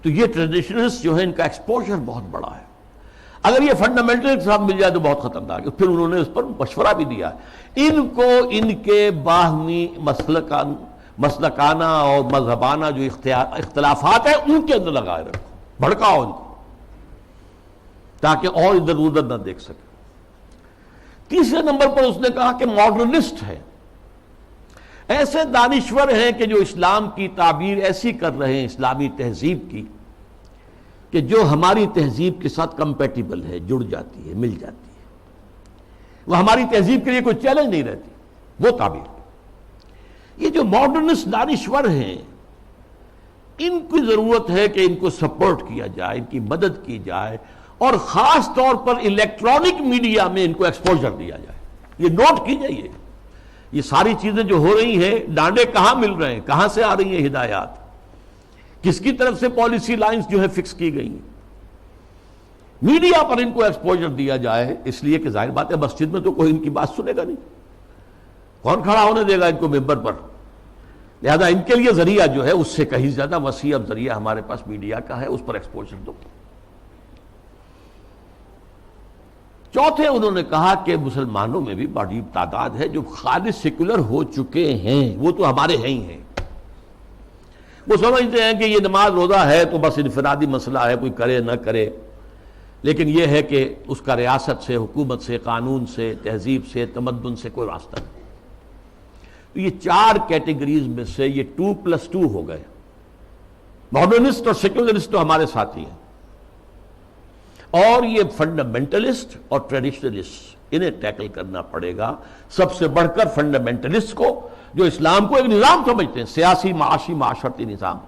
تو یہ ٹریڈیشنلسٹ جو ہے ان کا ایکسپوژر بہت بڑا ہے. اگر یہ فنڈامنٹل کے ساتھ مل جائے تو بہت خطرناک ہے. پھر انہوں نے اس پر مشورہ بھی دیا، ان کو ان کے باہمی مسلکانہ اور مذہبانہ جو اختلافات ہیں ان کے اندر لگائے رکھو، بھڑکاؤ ان کو تاکہ اور ادھر ادھر نہ دیکھ سکے. تیسرے نمبر پر اس نے کہا کہ ماڈرنسٹ ہے، ایسے دانشور ہیں کہ جو اسلام کی تعبیر ایسی کر رہے ہیں اسلامی تہذیب کی کہ جو ہماری تہذیب کے ساتھ کمپیٹیبل ہے، جڑ جاتی ہے، مل جاتی ہے، وہ ہماری تہذیب کے لیے کوئی چیلنج نہیں رہتی، وہ تعبیر. یہ جو ماڈرنسٹ دانشور ہیں ان کی ضرورت ہے کہ ان کو سپورٹ کیا جائے، ان کی مدد کی جائے، اور خاص طور پر الیکٹرانک میڈیا میں ان کو ایکسپوژر دیا جائے. یہ نوٹ کیجئے، یہ ساری چیزیں جو ہو رہی ہیں، ڈانڈے کہاں مل رہے ہیں، کہاں سے آ رہی ہیں ہدایات، کس کی طرف سے پالیسی لائنز جو ہے فکس کی گئی ہیں. میڈیا پر ان کو ایکسپوژر دیا جائے، اس لیے کہ ظاہر بات ہے مسجد میں تو کوئی ان کی بات سنے گا نہیں، کون کھڑا ہونے دے گا ان کو ممبر پر. لہذا ان کے لیے ذریعہ جو ہے اس سے کہیں زیادہ وسیع اب ذریعہ ہمارے پاس میڈیا کا ہے، اس پر ایکسپوژر دو. چوتھے انہوں نے کہا کہ مسلمانوں میں بھی بڑی تعداد ہے جو خالص سیکولر ہو چکے ہیں، وہ تو ہمارے ہیں ہی ہیں. وہ سمجھتے ہیں کہ یہ نماز روزہ ہے تو بس انفرادی مسئلہ ہے، کوئی کرے نہ کرے، لیکن یہ ہے کہ اس کا ریاست سے، حکومت سے، قانون سے، تہذیب سے، تمدن سے کوئی راستہ نہیں. تو یہ 4 کیٹیگریز میں سے یہ 2+2 ہو گئے. ماڈرنسٹ اور سیکولرسٹ تو ہمارے ساتھی ہیں، اور یہ فنڈامنٹلسٹ اور ٹریڈیشنلسٹ انہیں ٹیکل کرنا پڑے گا. سب سے بڑھ کر فنڈامنٹلسٹ کو جو اسلام کو ایک نظام سمجھتے ہیں، سیاسی، معاشی، معاشرتی نظام،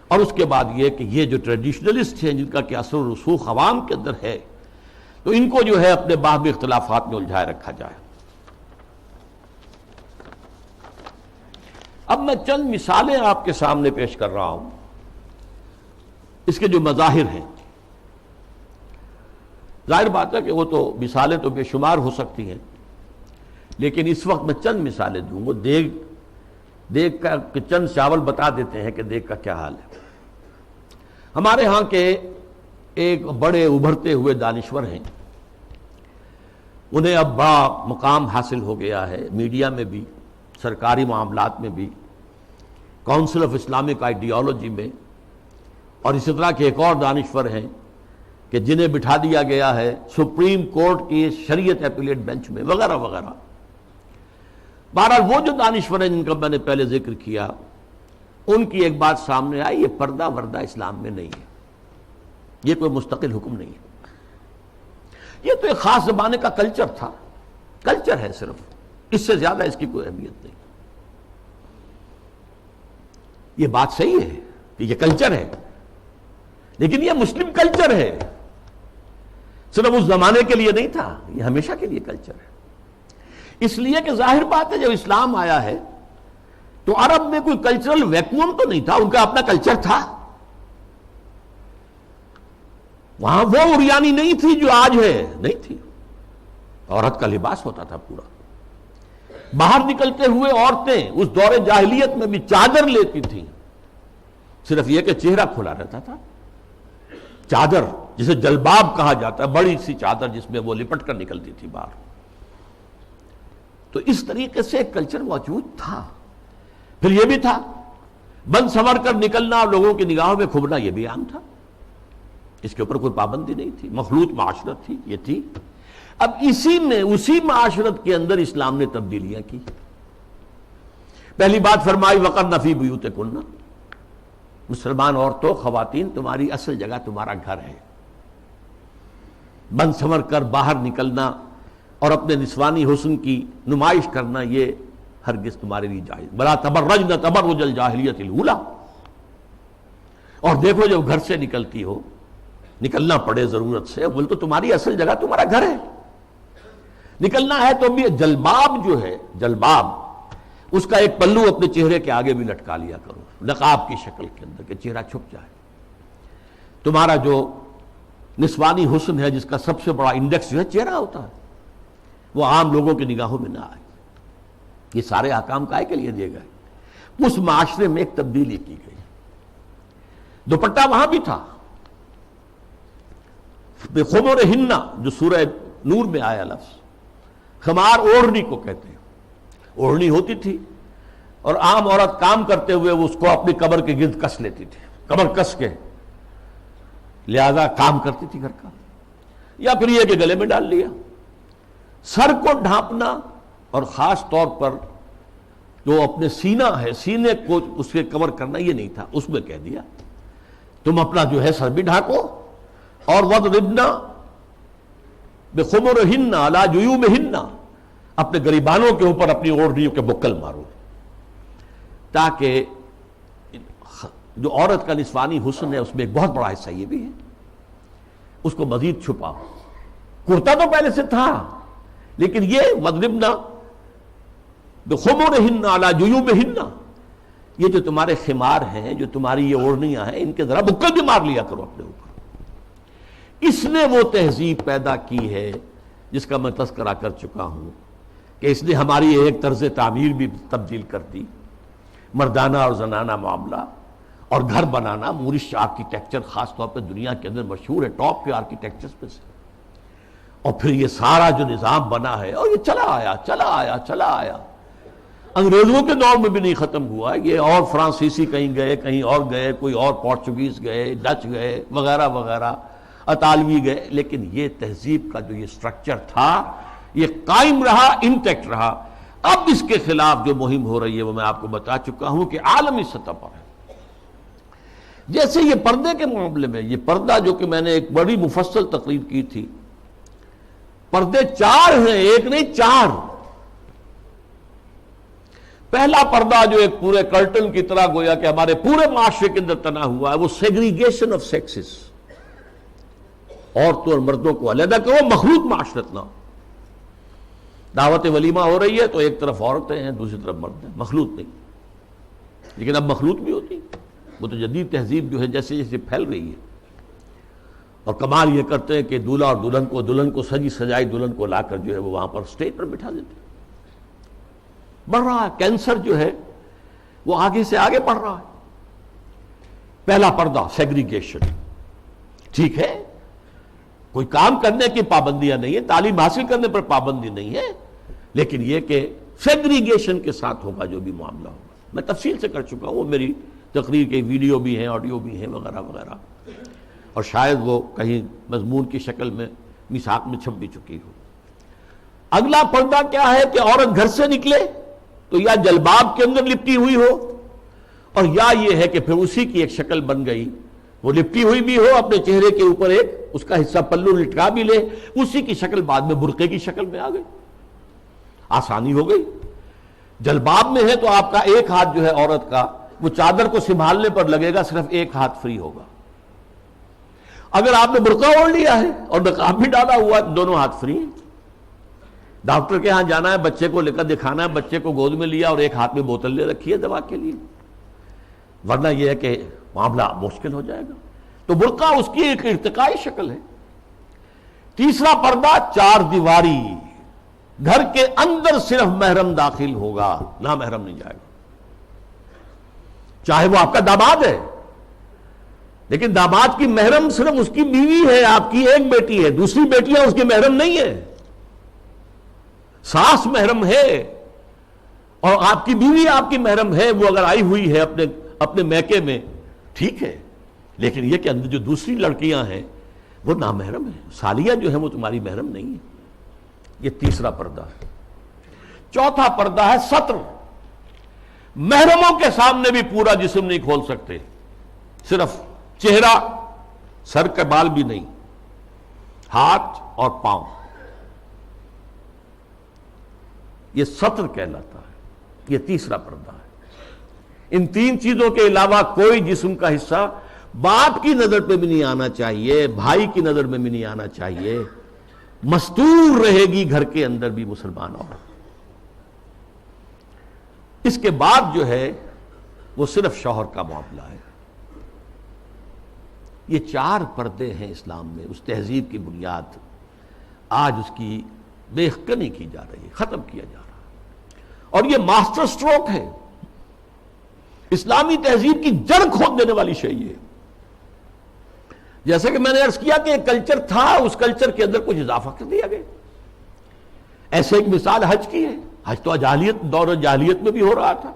اور اس کے بعد یہ کہ یہ جو ٹریڈیشنلسٹ ہیں جن کا کہ اثر و رسوخ عوام کے اندر ہے، تو ان کو جو ہے اپنے باہمی اختلافات میں الجھائے رکھا جائے. اب میں چند مثالیں آپ کے سامنے پیش کر رہا ہوں اس کے جو مظاہر ہیں. ظاہر بات ہے کہ وہ تو مثالیں تو بے شمار ہو سکتی ہیں، لیکن اس وقت میں چند مثالیں دوں گا. دیگ کا چند چاول بتا دیتے ہیں کہ دیگ کا کیا حال ہے. ہمارے ہاں کے ایک بڑے ابھرتے ہوئے دانشور ہیں، انہیں اب بڑا مقام حاصل ہو گیا ہے، میڈیا میں بھی، سرکاری معاملات میں بھی، کونسل آف اسلامک آئیڈیالوجی میں، اور اسی طرح کے ایک اور دانشور ہیں کہ جنہیں بٹھا دیا گیا ہے سپریم کورٹ کی شریعت اپیلیٹ بینچ میں، وغیرہ وغیرہ. بہرحال وہ جو دانشور ہیں جن کا میں نے پہلے ذکر کیا، ان کی ایک بات سامنے آئی، یہ پردہ وردہ اسلام میں نہیں ہے، یہ کوئی مستقل حکم نہیں ہے، یہ تو ایک خاص زمانے کا کلچر تھا، کلچر ہے صرف، اس سے زیادہ اس کی کوئی اہمیت نہیں. یہ بات صحیح ہے کہ یہ کلچر ہے، لیکن یہ مسلم کلچر ہے. صرف اس زمانے کے لیے نہیں تھا، یہ ہمیشہ کے لیے کلچر ہے۔ اس لیے کہ ظاہر بات ہے جب اسلام آیا ہے تو عرب میں کوئی کلچرل ویکیوم تو نہیں تھا، ان کا اپنا کلچر تھا۔ وہاں وہ عریانی نہیں تھی جو آج ہے، نہیں تھی۔ عورت کا لباس ہوتا تھا پورا۔ باہر نکلتے ہوئے عورتیں اس دور جاہلیت میں بھی چادر لیتی تھیں، صرف یہ کہ چہرہ کھلا رہتا تھا۔ چادر جسے جلباب کہا جاتا ہے، بڑی سی چادر جس میں وہ لپٹ کر نکلتی تھی باہر۔ تو اس طریقے سے ایک کلچر موجود تھا۔ پھر یہ بھی تھا بند سنور کر نکلنا اور لوگوں کی نگاہوں میں کھبنا، یہ بھی عام تھا، اس کے اوپر کوئی پابندی نہیں تھی، مخلوط معاشرت تھی، یہ تھی۔ اب اسی معاشرت کے اندر اسلام نے تبدیلیاں کی۔ پہلی بات فرمائی وَقَرْنَ فِي بُيُوتِكُنَّ، مسلمان عورتوں، خواتین، تمہاری اصل جگہ تمہارا گھر ہے۔ بند سنور کر باہر نکلنا اور اپنے نسوانی حسن کی نمائش کرنا یہ ہرگز تمہارے لیے جائز۔ بلا تبرجن تبرج الجاہلیت الاولی، اور دیکھو جب گھر سے نکلتی ہو، نکلنا پڑے ضرورت سے، بول تو تمہاری اصل جگہ تمہارا گھر ہے۔ نکلنا ہے تو بھی جلباب جو ہے، جلباب اس کا ایک پلو اپنے چہرے کے آگے بھی لٹکا لیا کرو، نقاب کی شکل کے اندر، کہ چہرہ چھپ جائے۔ تمہارا جو نسوانی حسن ہے، جس کا سب سے بڑا انڈیکس جو ہے چہرہ ہوتا ہے، وہ عام لوگوں کی نگاہوں میں نہ آئے۔ یہ سارے احکام کائے کے لیے دیے گئے۔ اس معاشرے میں ایک تبدیلی کی گئی۔ دوپٹہ وہاں بھی تھا، بِخُمُرِهِنَّ جو سورہ نور میں آیا لفظ، خمار اوڑھنی کو کہتے ہیں۔ اوڑھنی ہوتی تھی اور عام عورت کام کرتے ہوئے اس کو اپنی کمر کے گرد کس لیتی تھی، کمر کس کے، لہذا کام کرتی تھی گھر کا، یا پھر یہ کہ گلے میں ڈال لیا۔ سر کو ڈھانپنا اور خاص طور پر جو اپنے سینہ ہے، سینے کو اس کے کور کرنا، یہ نہیں تھا، اس میں کہہ دیا تم اپنا جو ہے سر بھی ڈھانکو، اور وَضْرِبْنَ بِخُمُرِهِنَّ عَلَى جُيُوبِهِنَّ، اپنے گریبانوں کے اوپر اپنی اوڑھنیوں کے بکل مارو، تاکہ جو عورت کا نسوانی حسن ہے اس میں ایک بہت بڑا حصہ یہ بھی ہے، اس کو مزید چھپاؤ۔ کرتا تو پہلے سے تھا، لیکن یہ وَضْرِبْنَ بِخُمُرِهِنَّ عَلَى جُيُوبِهِنَّ، یہ جو تمہارے خمار ہیں، جو تمہاری یہ اوڑھنیاں ہیں، ان کے ذرا بکل بھی مار لیا کرو اپنے اوپر۔ اس نے وہ تہذیب پیدا کی ہے جس کا میں تذکرہ کر چکا ہوں کہ اس نے ہماری ایک طرز تعمیر بھی تبدیل کر دی، مردانہ اور زنانہ معاملہ، اور گھر بنانا، مورش آرکیٹیکچر خاص طور پہ دنیا کے اندر مشہور ہے، ٹاپ کے آرکیٹیکچرز میں سے، اور پھر یہ سارا جو نظام بنا ہے، اور یہ چلا آیا، انگریزوں کے دور میں بھی نہیں ختم ہوا یہ، اور فرانسیسی کہیں گئے، کہیں اور گئے، کوئی اور پورچوگیز گئے، ڈچ گئے، وغیرہ وغیرہ، اطالوی گئے، لیکن یہ تہذیب کا جو یہ سٹرکچر تھا یہ قائم رہا، انٹیکٹ رہا۔ اب اس کے خلاف جو مہم ہو رہی ہے وہ میں آپ کو بتا چکا ہوں کہ عالمی سطح پر ہے۔ جیسے یہ پردے کے معاملے میں، یہ پردہ جو کہ میں نے ایک بڑی مفصل تقریر کی تھی، پردے 4 ہیں، ایک نہیں 4۔ پہلا پردہ جو ایک پورے کرٹن کی طرح گویا کہ ہمارے پورے معاشرے کے اندر تنا ہوا ہے، وہ سیگریگیشن آف سیکسز، عورتوں اور مردوں کو علیحدہ کرو، مخلوط معاشرت نہ ہو۔ دعوت ولیمہ ہو رہی ہے تو ایک طرف عورتیں ہیں، دوسری طرف مرد ہیں، مخلوط نہیں۔ لیکن اب مخلوط بھی ہوتی، وہ تو جدید تہذیب جو ہے جیسے جیسے پھیل رہی ہے، اور کمال یہ کرتے ہیں کہ دولہا اور دلہن کو سجی سجائی دلہن کو لا کر جو ہے وہ وہاں پر اسٹیج پر بٹھا دیتے ہیں۔ بڑھ رہا ہے کینسر جو ہے وہ آگے سے آگے بڑھ رہا ہے۔ پہلا پردہ سیگریگیشن، ٹھیک ہے، کوئی کام کرنے کی پابندیاں نہیں ہے، تعلیم حاصل کرنے پر پابندی نہیں ہے، لیکن یہ کہ سیگریگیشن کے ساتھ ہوگا جو بھی معاملہ ہوگا۔ میں تفصیل سے کر چکا ہوں، وہ میری تقریر کے ویڈیو بھی ہیں، آڈیو بھی ہیں، وغیرہ وغیرہ، اور شاید وہ کہیں مضمون کی شکل میں میثاق میں چھپ بھی چکی ہو۔ اگلا پردہ کیا ہے کہ عورت گھر سے نکلے تو یا جلباب کے اندر لپٹی ہوئی ہو، اور یا یہ ہے کہ پھر اسی کی ایک شکل بن گئی، وہ لپٹی ہوئی بھی ہو، اپنے چہرے کے اوپر ایک اس کا حصہ پلو لٹکا بھی لے، اسی کی شکل بعد میں برقعے کی شکل میں آ گئی، آسانی ہو گئی۔ جلباب میں ہے تو آپ کا ایک ہاتھ جو ہے عورت کا وہ چادر کو سنبھالنے پر لگے گا، صرف ایک ہاتھ فری ہوگا، اگر آپ نے برقع اوڑھ لیا ہے اور نقاب بھی ڈالا ہوا ہے، دونوں ہاتھ فری ہیں. ڈاکٹر کے ہاں جانا ہے، بچے کو لے کر دکھانا ہے، بچے کو گود میں لیا اور ایک ہاتھ میں بوتل لے رکھی ہے دوا کے لیے، ورنہ یہ ہے کہ معاملہ مشکل ہو جائے گا. تو برقع اس کی ایک ارتقائی شکل ہے. تیسرا پردہ چار دیواری، گھر کے اندر صرف محرم داخل ہوگا، نہ محرم نہیں جائے گا، چاہے وہ آپ کا داماد ہے. لیکن داماد کی محرم صرف اس کی بیوی ہے، آپ کی ایک بیٹی ہے، دوسری بیٹیاں اس کی محرم نہیں ہے. ساس محرم ہے اور آپ کی بیوی آپ کی محرم ہے، وہ اگر آئی ہوئی ہے اپنے میکے میں ٹھیک ہے، لیکن یہ کہ اندر جو دوسری لڑکیاں ہیں وہ نامحرم ہیں، سالیاں جو ہیں وہ تمہاری محرم نہیں ہیں. یہ تیسرا پردہ ہے. چوتھا پردہ ہے ستر. محرموں کے سامنے بھی پورا جسم نہیں کھول سکتے، صرف چہرہ، سر کے بال بھی نہیں، ہاتھ اور پاؤں. یہ ستر کہلاتا ہے. یہ تیسرا پردہ ہے. ان تین چیزوں کے علاوہ کوئی جسم کا حصہ باپ کی نظر پہ بھی نہیں آنا چاہیے، بھائی کی نظر میں بھی نہیں آنا چاہیے. مستور رہے گی گھر کے اندر بھی مسلمان عورت. اس کے بعد جو ہے وہ صرف شوہر کا معاملہ ہے. یہ چار پردے ہیں اسلام میں. اس تہذیب کی بنیاد آج اس کی بے خکنی کی جا رہی ہے، ختم کیا جا رہا ہے، اور یہ ماسٹر سٹروک ہے. اسلامی تہذیب کی جڑ کھود دینے والی شے یہ. جیسے کہ میں نے عرض کیا کہ ایک کلچر تھا، اس کلچر کے اندر کچھ اضافہ کر دیا گیا. ایسے ایک مثال حج کی ہے. حج تو دور جاہلیت میں بھی ہو رہا تھا،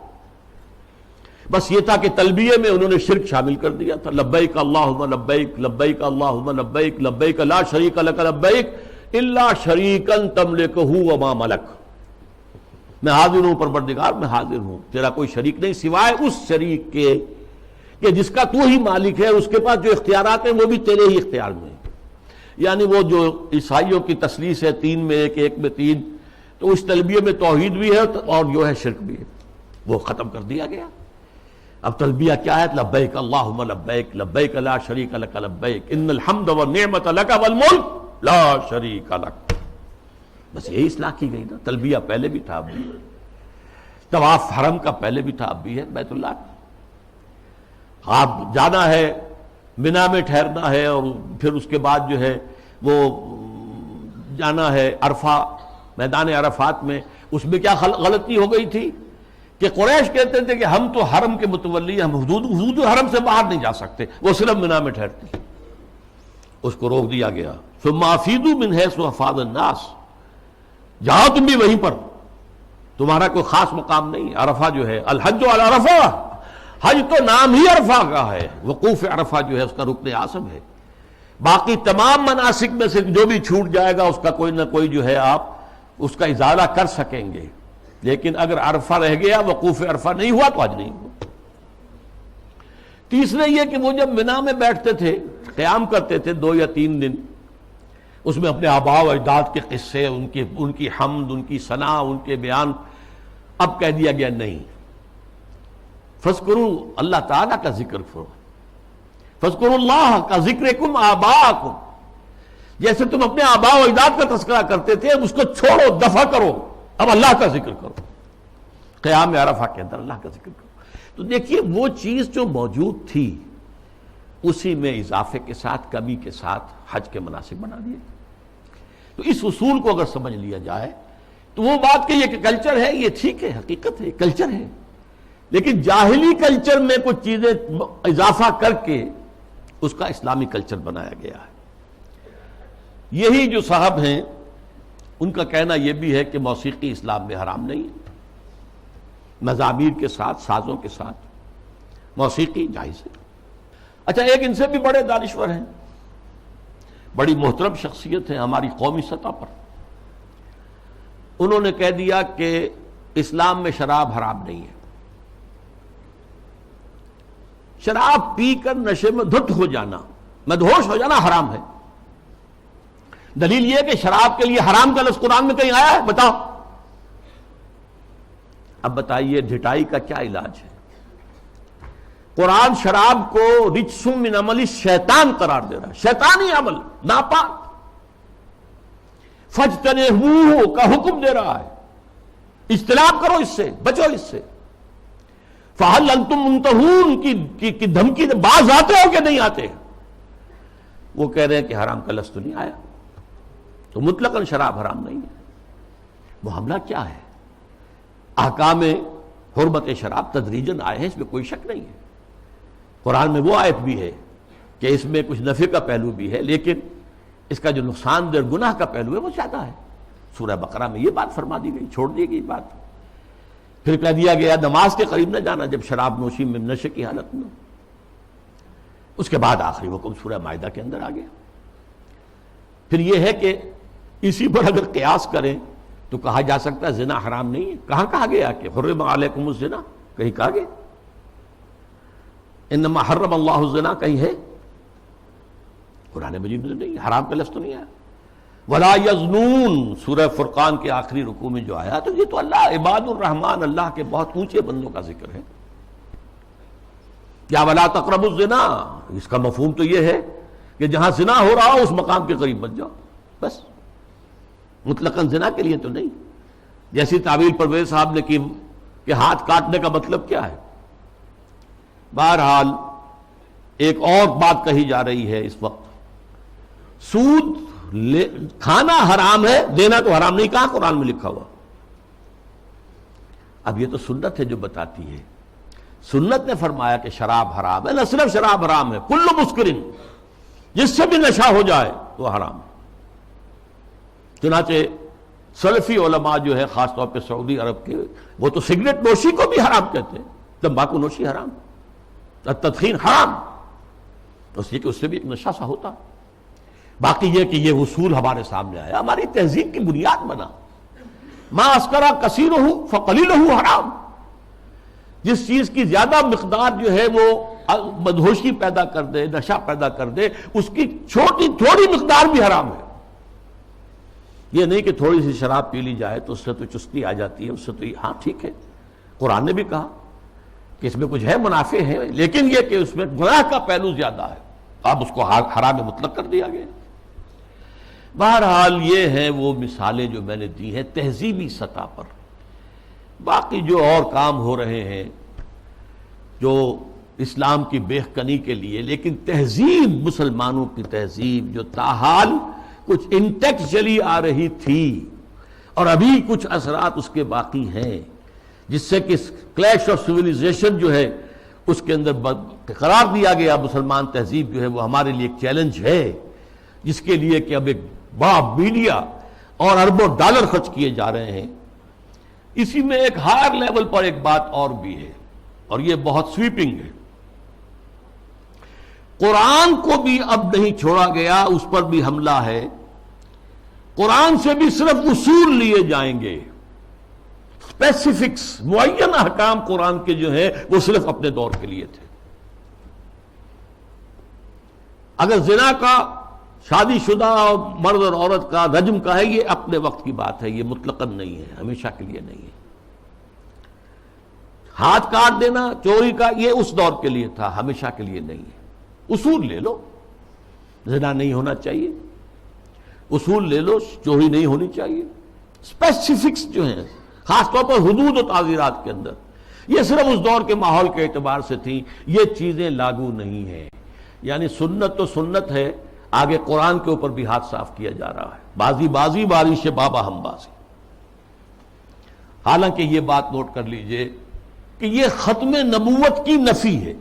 بس یہ تھا کہ تلبیہ میں انہوں نے شرک شامل کر دیا تھا. لبیک اللہم لبیک، لبیک اللہم لبیک، لبیک لا شریک لک لبیک الا شریکا تملکہ وما ملک. میں حاضر ہوں پروردگار، میں حاضر ہوں، تیرا کوئی شریک نہیں سوائے اس شریک کے کہ جس کا تو ہی مالک ہے. اس کے پاس جو اختیارات ہیں وہ بھی تیرے ہی اختیار میں ہیں. یعنی وہ جو عیسائیوں کی تثلیث ہے، تین میں ایک، ایک میں تین، تو اس تلبیہ میں توحید بھی ہے اور جو ہے شرک بھی ہے، وہ ختم کر دیا گیا. اب تلبیہ کیا ہے؟ لبیک اللہم لبیک، لبیک لا شریک لک لبیک، ان الحمد والنعمت لک والملک لا شریک لک. بس یہی اصلاح کی گئی نا. تلبیہ پہلے بھی تھا، اب بھی. طواف حرم کا پہلے بھی تھا، اب بھی ہے. بیت اللہ آپ جانا ہے، منا میں ٹھہرنا ہے، اور پھر اس کے بعد جو ہے وہ جانا ہے عرفہ، میدان عرفات میں. اس میں کیا غلطی ہو گئی تھی کہ قریش کہتے تھے کہ ہم تو حرم کے متولی، ہم حدود حرم سے باہر نہیں جا سکتے، وہ صرف منا میں ٹھہرتے. اس کو روک دیا گیا. ثم افیضوا من حیث افاض الناس، جاؤ تم بھی وہیں پر، تمہارا کوئی خاص مقام نہیں. عرفہ جو ہے، الحج علی عرفہ، حج تو نام ہی عرفہ کا ہے. وقوف عرفہ جو ہے اس کا رکن اعظم ہے. باقی تمام مناسک میں سے جو بھی چھوٹ جائے گا اس کا کوئی نہ کوئی جو ہے آپ اس کا ازالہ کر سکیں گے. لیکن اگر عرفہ رہ گیا، وقوف عرفہ نہیں ہوا تو حج نہیں ہوا. تیسرے یہ کہ وہ جب منا میں بیٹھتے تھے، قیام کرتے تھے 2 یا 3 دن، اس میں اپنے آباء و اجداد کے قصے، ان کی حمد، ان کی ثنا، ان کے بیان. اب کہہ دیا گیا نہیں، فاذکروا، اللہ تعالیٰ کا ذکر کرو. فاذکروا اللہ کا ذکرکم آباءکم، جیسے تم اپنے آباء و اجداد کا تذکرہ کرتے تھے، اب اس کو چھوڑو، دفع کرو، اب اللہ کا ذکر کرو. قیام عرفہ کے اندر اللہ کا ذکر کرو. تو دیکھیے وہ چیز جو موجود تھی اسی میں اضافے کے ساتھ، کمی کے ساتھ حج کے مناسک بنا دیے. تو اس اصول کو اگر سمجھ لیا جائے تو وہ بات کہ یہ کہ کلچر ہے، یہ ٹھیک ہے، حقیقت ہے، کلچر ہے. لیکن جاہلی کلچر میں کچھ چیزیں اضافہ کر کے اس کا اسلامی کلچر بنایا گیا ہے. یہی جو صاحب ہیں ان کا کہنا یہ بھی ہے کہ موسیقی اسلام میں حرام نہیں ہے. مزامیر کے ساتھ، سازوں کے ساتھ موسیقی جائز ہے. اچھا، ایک ان سے بھی بڑے دانشور ہیں، بڑی محترم شخصیت ہیں ہماری قومی سطح پر. انہوں نے کہہ دیا کہ اسلام میں شراب حرام نہیں ہے. شراب پی کر نشے میں دھت ہو جانا، مدہوش ہو جانا حرام ہے. دلیل یہ کہ شراب کے لیے حرام کا لفظ قرآن میں کہیں آیا ہے؟ بتاؤ. اب بتائیے ڈھٹائی کا کیا علاج ہے؟ قرآن شراب کو رجس من عمل شیطان قرار دے رہا ہے، شیطانی عمل، ناپاک، فاجتنبوہ کا حکم دے رہا ہے، اجتناب کرو اس سے، بچو اس سے۔ فہل انتم منتہون کی دھمکی دے، باز آتے ہو کہ نہیں آتے؟ وہ کہہ رہے ہیں کہ حرام کا لفظ تو نہیں آیا، تو مطلقاً شراب حرام نہیں ہے۔ معاملہ کیا ہے؟ احکام حرمت شراب تدریجاً آئے ہیں، اس میں کوئی شک نہیں ہے۔ قرآن میں وہ آیت بھی ہے کہ اس میں کچھ نفع کا پہلو بھی ہے، لیکن اس کا جو نقصان دہ گناہ کا پہلو ہے وہ زیادہ ہے۔ سورہ بقرہ میں یہ بات فرما دی گئی، چھوڑ دی گئی بات۔ پھر کہہ دیا گیا نماز کے قریب نہ جانا جب شراب نوشی میں نشے کی حالت میں۔ اس کے بعد آخری حکم سورہ مائدہ کے اندر آ گیا۔ پھر یہ ہے کہ اسی پر اگر قیاس کریں تو کہا جا سکتا ہے زنا حرام نہیں ہے۔ کہاں کہا گیا کہ حرم علیکم الزنا؟ کہیں کہا گیا انما حرم اللہ الزنا؟ کہیں ہے؟ قرآن مجید میں نہیں، حرام کا لفظ تو نہیں آیا۔ ولا یزنون سورہ فرقان کے آخری رکوع میں جو آیا تو یہ تو اللہ عباد الرحمن، اللہ کے بہت اونچے بندوں کا ذکر ہے۔ یا ولا تقربوا الزنا، اس کا مفہوم تو یہ ہے کہ جہاں زنا ہو رہا ہو اس مقام کے قریب مت جاؤ، بس، مطلقاً زنا کے لیے تو نہیں۔ جیسی تعویل پرویز صاحب نے کی کہ ہاتھ کاٹنے کا مطلب کیا ہے۔ بہرحال ایک اور بات کہی جا رہی ہے اس وقت، سود کھانا حرام ہے، دینا تو حرام نہیں، کہاں قرآن میں لکھا ہوا؟ اب یہ تو سنت ہے جو بتاتی ہے۔ سنت نے فرمایا کہ شراب حرام ہے، نہ صرف شراب حرام ہے، کل مسکرن، جس سے بھی نشہ ہو جائے وہ حرام ہے۔ چنانچہ سلفی علماء جو ہے خاص طور پہ سعودی عرب کے، وہ تو سگریٹ نوشی کو بھی حرام کہتے ہیں، تمباکو نوشی حرام، تدخین حرام، اس لیے کہ اس سے بھی ایک نشہ سا ہوتا۔ باقی یہ کہ یہ اصول ہمارے سامنے آیا، ہماری تہذیب کی بنیاد بنا، ما اسکرا کثیرہ فقلیلہ حرام، جس چیز کی زیادہ مقدار جو ہے وہ مدہوشی پیدا کر دے، نشہ پیدا کر دے، اس کی تھوڑی مقدار بھی حرام ہے۔ یہ نہیں کہ تھوڑی سی شراب پی لی جائے تو اس سے تو چستی آ جاتی ہے، اس سے تو ہاں ٹھیک ہے، قرآن نے بھی کہا کہ اس میں کچھ ہے منافع ہے، لیکن یہ کہ اس میں گناہ کا پہلو زیادہ ہے، اب اس کو حرام مطلق کر دیا گیا۔ بہرحال یہ ہیں وہ مثالیں جو میں نے دی ہیں تہذیبی سطح پر۔ باقی جو اور کام ہو رہے ہیں جو اسلام کی بہکنی کے لیے، لیکن تہذیب، مسلمانوں کی تہذیب جو تاحال کچھ انٹیکٹ چلی آ رہی تھی اور ابھی کچھ اثرات اس کے باقی ہیں، جس سے کہ کلیش آف سویلائزیشن جو ہے اس کے اندر قرار دیا گیا مسلمان تہذیب جو ہے وہ ہمارے لیے ایک چیلنج ہے، جس کے لیے کہ اب ایک بڑا میڈیا اور اربوں ڈالر خرچ کیے جا رہے ہیں۔ اسی میں ایک ہائر لیول پر ایک بات اور بھی ہے، اور یہ بہت سویپنگ ہے۔ قرآن کو بھی اب نہیں چھوڑا گیا، اس پر بھی حملہ ہے۔ قرآن سے بھی صرف اصول لیے جائیں گے، اسپیسیفکس، معین احکام قرآن کے جو ہیں وہ صرف اپنے دور کے لیے تھے۔ اگر زنا کا، شادی شدہ مرد اور عورت کا، رجم کا ہے، یہ اپنے وقت کی بات ہے، یہ مطلقاً نہیں ہے، ہمیشہ کے لیے نہیں ہے۔ ہاتھ کاٹ دینا چوری کا، یہ اس دور کے لیے تھا، ہمیشہ کے لیے نہیں ہے۔ اصول لے لو، زنا نہیں ہونا چاہیے، اصول لے لو، چوری نہیں ہونی چاہیے۔ اسپیسیفکس جو ہیں خاص طور پر حدود و تعزیرات کے اندر، یہ صرف اس دور کے ماحول کے اعتبار سے تھیں، یہ چیزیں لاگو نہیں ہیں۔ یعنی سنت تو سنت ہے، آگے قرآن کے اوپر بھی ہاتھ صاف کیا جا رہا ہے، بازی بازی بارش بابا ہم بازی۔ حالانکہ یہ بات نوٹ کر لیجئے کہ یہ ختم نبوت کی نفی ہے،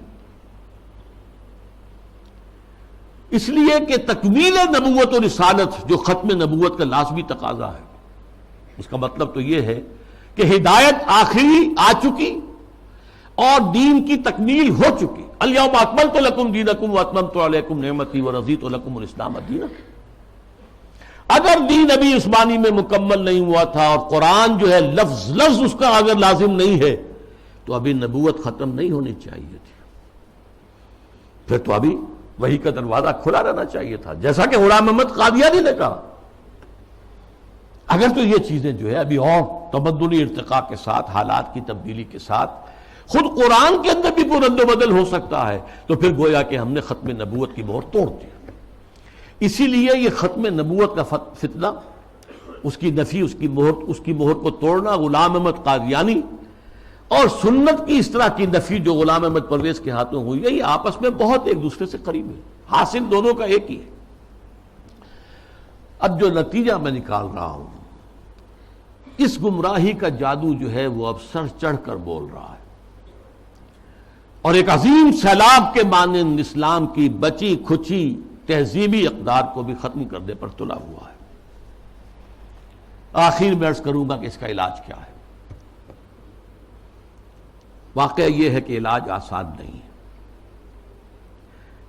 اس لیے کہ تکمیل نبوت و رسالت جو ختم نبوت کا لازمی تقاضا ہے، اس کا مطلب تو یہ ہے کہ ہدایت آخری آ چکی اور دین کی تکمیل ہو چکی۔ الیوم اکملت لکم دینکم واتممت علیکم نعمتی ورضیت لکم الاسلام دینا۔ اگر دین ابھی عثمانی میں مکمل نہیں ہوا تھا اور قرآن جو ہے لفظ لفظ اس کا اگر لازم نہیں ہے تو ابھی نبوت ختم نہیں ہونی چاہیے تھی، پھر تو ابھی وحی کا دروازہ کھلا رہنا چاہیے تھا، جیسا کہ غلام محمد قادیانی نے کہا۔ اگر تو یہ چیزیں جو ہے ابھی اور تمدنی ارتقاء کے ساتھ، حالات کی تبدیلی کے ساتھ خود قرآن کے اندر بھی کوئی رد و بدل ہو سکتا ہے، تو پھر گویا کہ ہم نے ختم نبوت کی مہر توڑ دی۔ اسی لیے یہ ختم نبوت کا فتنہ، اس کی نفی، اس کی مہر کو توڑنا، غلام احمد قادیانی اور سنت کی اس طرح کی نفی جو غلام احمد پرویز کے ہاتھوں ہوئی ہے، یہ آپس میں بہت ایک دوسرے سے قریب ہے، حاصل دونوں کا ایک ہی ہے۔ اب جو نتیجہ میں نکال رہا ہوں، اس گمراہی کا جادو جو ہے وہ اب سر چڑھ کر بول رہا ہے، اور ایک عظیم سیلاب کے مانند اسلام کی بچی کھچی تہذیبی اقدار کو بھی ختم کرنے پر تلا ہوا ہے۔ آخر میں عرض کروں گا کہ اس کا علاج کیا ہے۔ واقعہ یہ ہے کہ علاج آسان نہیں ہے،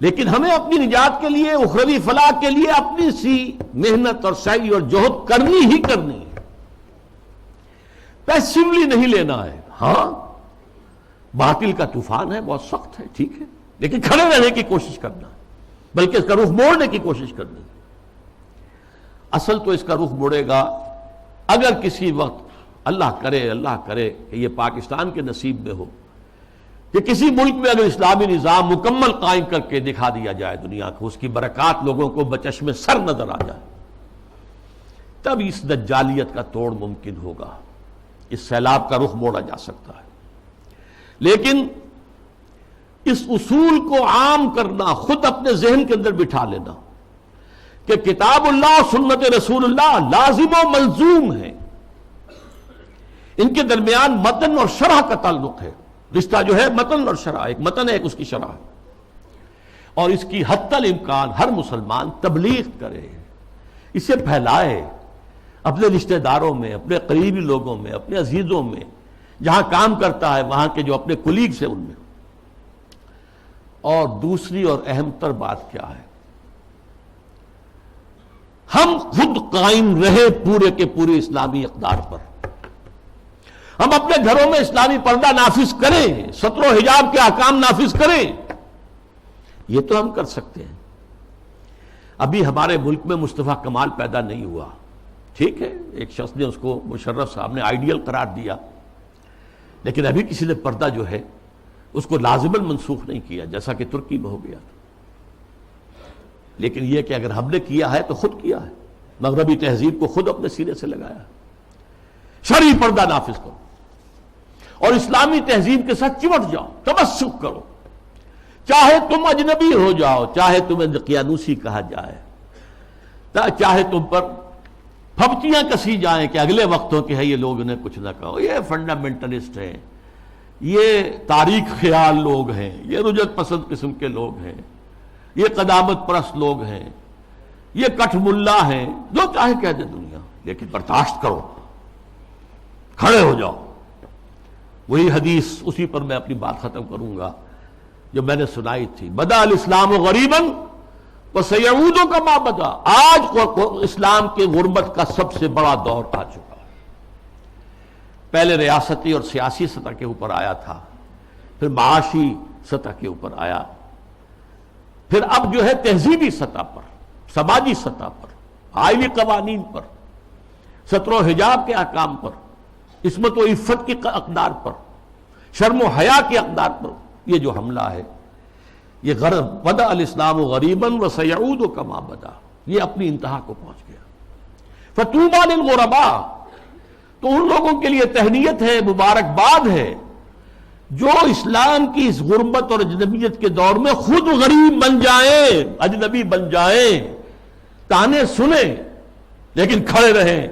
لیکن ہمیں اپنی نجات کے لیے، اخروی فلاح کے لیے اپنی سی محنت اور سعی اور جہد کرنی ہی کرنی ہے، پیسیولی نہیں لینا ہے۔ ہاں باطل کا طوفان ہے، بہت سخت ہے، ٹھیک ہے، لیکن کھڑے رہنے کی کوشش کرنا، بلکہ اس کا رخ موڑنے کی کوشش کرنی۔ اصل تو اس کا رخ موڑے گا اگر کسی وقت اللہ کرے کہ یہ پاکستان کے نصیب میں ہو کہ کسی ملک میں اگر اسلامی نظام مکمل قائم کر کے دکھا دیا جائے دنیا کو، اس کی برکات لوگوں کو بچشم سر نظر آ جائے، تب اس دجالیت کا توڑ ممکن ہوگا، اس سیلاب کا رخ موڑا جا سکتا ہے۔ لیکن اس اصول کو عام کرنا، خود اپنے ذہن کے اندر بٹھا لینا کہ کتاب اللہ اور سنت رسول اللہ لازم و ملزوم ہے، ان کے درمیان متن اور شرح کا تعلق ہے، رشتہ جو ہے متن اور شرح، ایک متن ہے ایک اس کی شرح ہے، اور اس کی حتی الامکان ہر مسلمان تبلیغ کرے، اسے پھیلائے اپنے رشتہ داروں میں، اپنے قریبی لوگوں میں، اپنے عزیزوں میں، جہاں کام کرتا ہے وہاں کے جو اپنے کولیگز ہیں ان میں۔ اور دوسری اور اہم تر بات کیا ہے، ہم خود قائم رہے پورے کے پورے اسلامی اقدار پر، ہم اپنے گھروں میں اسلامی پردہ نافذ کریں، ستر و حجاب کے احکام نافذ کریں، یہ تو ہم کر سکتے ہیں۔ ابھی ہمارے ملک میں مصطفیٰ کمال پیدا نہیں ہوا، ٹھیک ہے، ایک شخص نے اس کو مشرف صاحب نے آئیڈیل قرار دیا، لیکن ابھی کسی نے پردہ جو ہے اس کو لازماً منسوخ نہیں کیا، جیسا کہ ترکی میں ہو گیا۔ لیکن یہ کہ اگر ہم نے کیا ہے تو خود کیا ہے، مغربی تہذیب کو خود اپنے سینے سے لگایا، شرعی پردہ نافذ کرو اور اسلامی تہذیب کے ساتھ چمٹ جاؤ، تمسک کرو، چاہے تم اجنبی ہو جاؤ، چاہے تمہیں دقیانوسی کہا جائے، چاہے تم پر پھپتیاں کسی جائیں کہ اگلے وقتوں کے ہے یہ لوگ انہیں کچھ نہ کہو، یہ فنڈامنٹلسٹ ہیں، یہ تاریخ خیال لوگ ہیں، یہ رجعت پسند قسم کے لوگ ہیں، یہ قدامت پرست لوگ ہیں، یہ کٹھ ملا ہیں، جو چاہے کہہ دے دنیا، لیکن برداشت کرو، کھڑے ہو جاؤ۔ وہی حدیث، اسی پر میں اپنی بات ختم کروں گا جو میں نے سنائی تھی، بدا الاسلام غریباً وسیعود کما بدا، آج اسلام کے غربت کا سب سے بڑا دور آ چکا ہے۔ پہلے ریاستی اور سیاسی سطح کے اوپر آیا تھا، پھر معاشی سطح کے اوپر آیا، پھر اب جو ہے تہذیبی سطح پر، سماجی سطح پر، آئینی قوانین پر، ستر و حجاب کے احکام پر، عصمت و عفت کی اقدار پر، شرم و حیا کی اقدار پر یہ جو حملہ ہے، یہ بدا الاسلام غریباً وسیعود کما بدا، یہ اپنی انتہا کو پہنچ گیا۔ فطوبی للغرباء، تو ان لوگوں کے لیے تہنیت ہے، مبارکباد ہے جو اسلام کی اس غربت اور اجنبیت کے دور میں خود غریب بن جائیں، اجنبی بن جائیں، تانے سنیں لیکن کھڑے رہیں،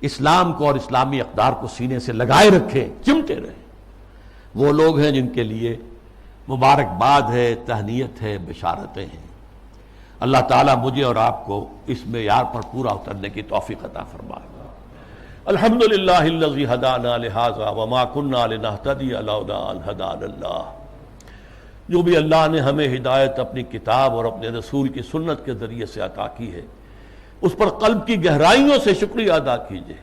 اسلام کو اور اسلامی اقدار کو سینے سے لگائے رکھیں، چمٹے رہیں۔ وہ لوگ ہیں جن کے لیے مبارکباد ہے، تہنیت ہے، بشارتیں ہیں۔ اللہ تعالیٰ مجھے اور آپ کو اس معیار پر پورا اترنے کی توفیق عطا فرمائے۔ الحمدللہ الذی ہدانا لہذا وما کنا لنہتدی لولا ان ہدانا اللہ۔ جو بھی اللہ نے ہمیں ہدایت اپنی کتاب اور اپنے رسول کی سنت کے ذریعے سے عطا کی ہے، اس پر قلب کی گہرائیوں سے شکریہ ادا کیجئے۔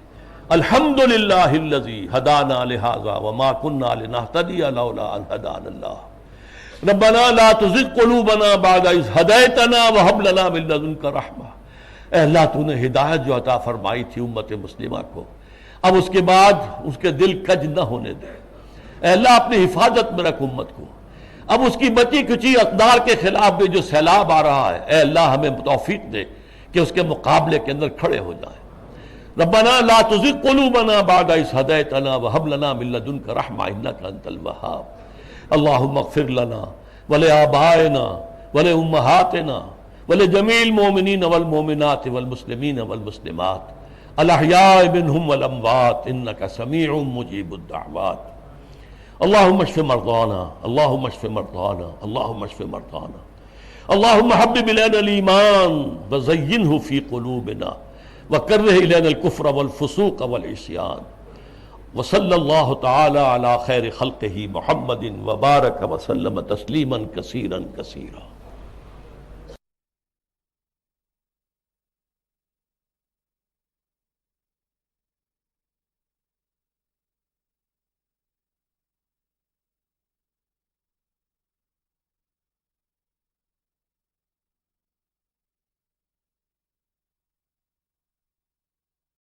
الحمدللہ الذی ہدانا لہذا وما کنا لنہتدی لولا ان ہدانا اللہ۔ ربنا لا تزغ قلوبنا بعد اذ ہدیتنا وہب لنا من لدنک رحمہ۔ اے اللہ تو نے ہدایت جو عطا فرمائی تھی امت مسلمہ کو، اب اس کے بعد اس کے دل کج نہ ہونے دے، اے اللہ اپنی حفاظت میں رکھ امت کو. اب اس کی بچی کچی اقدار کے خلاف بھی جو سیلاب آ رہا ہے، اے اللہ ہمیں توفیق دے کہ اس کے مقابلے کے اندر کھڑے ہو جائیں. ربنا لا تزغ قلوبنا بعد إذ هديتنا وهب لنا من لدنك رحمة إنك أنت الوهاب. اللهم اغفر لنا ولآبائنا ولأمهاتنا ولجميع المؤمنين والمؤمنات والمسلمين والمسلمات الأحياء منهم والأموات إنك سميع مجيب الدعوات. اللهم اشف مرضانا اللهم اشف مرضانا اللهم اشف مرضانا. اللهم حبب إلينا الإيمان وزينه في قلوبنا وكره إلينا الكفر والفسوق والعصيان. وصلى الله تعالى على خير خلقه محمد وبارك وسلم تسليما كثيرا كثيرا.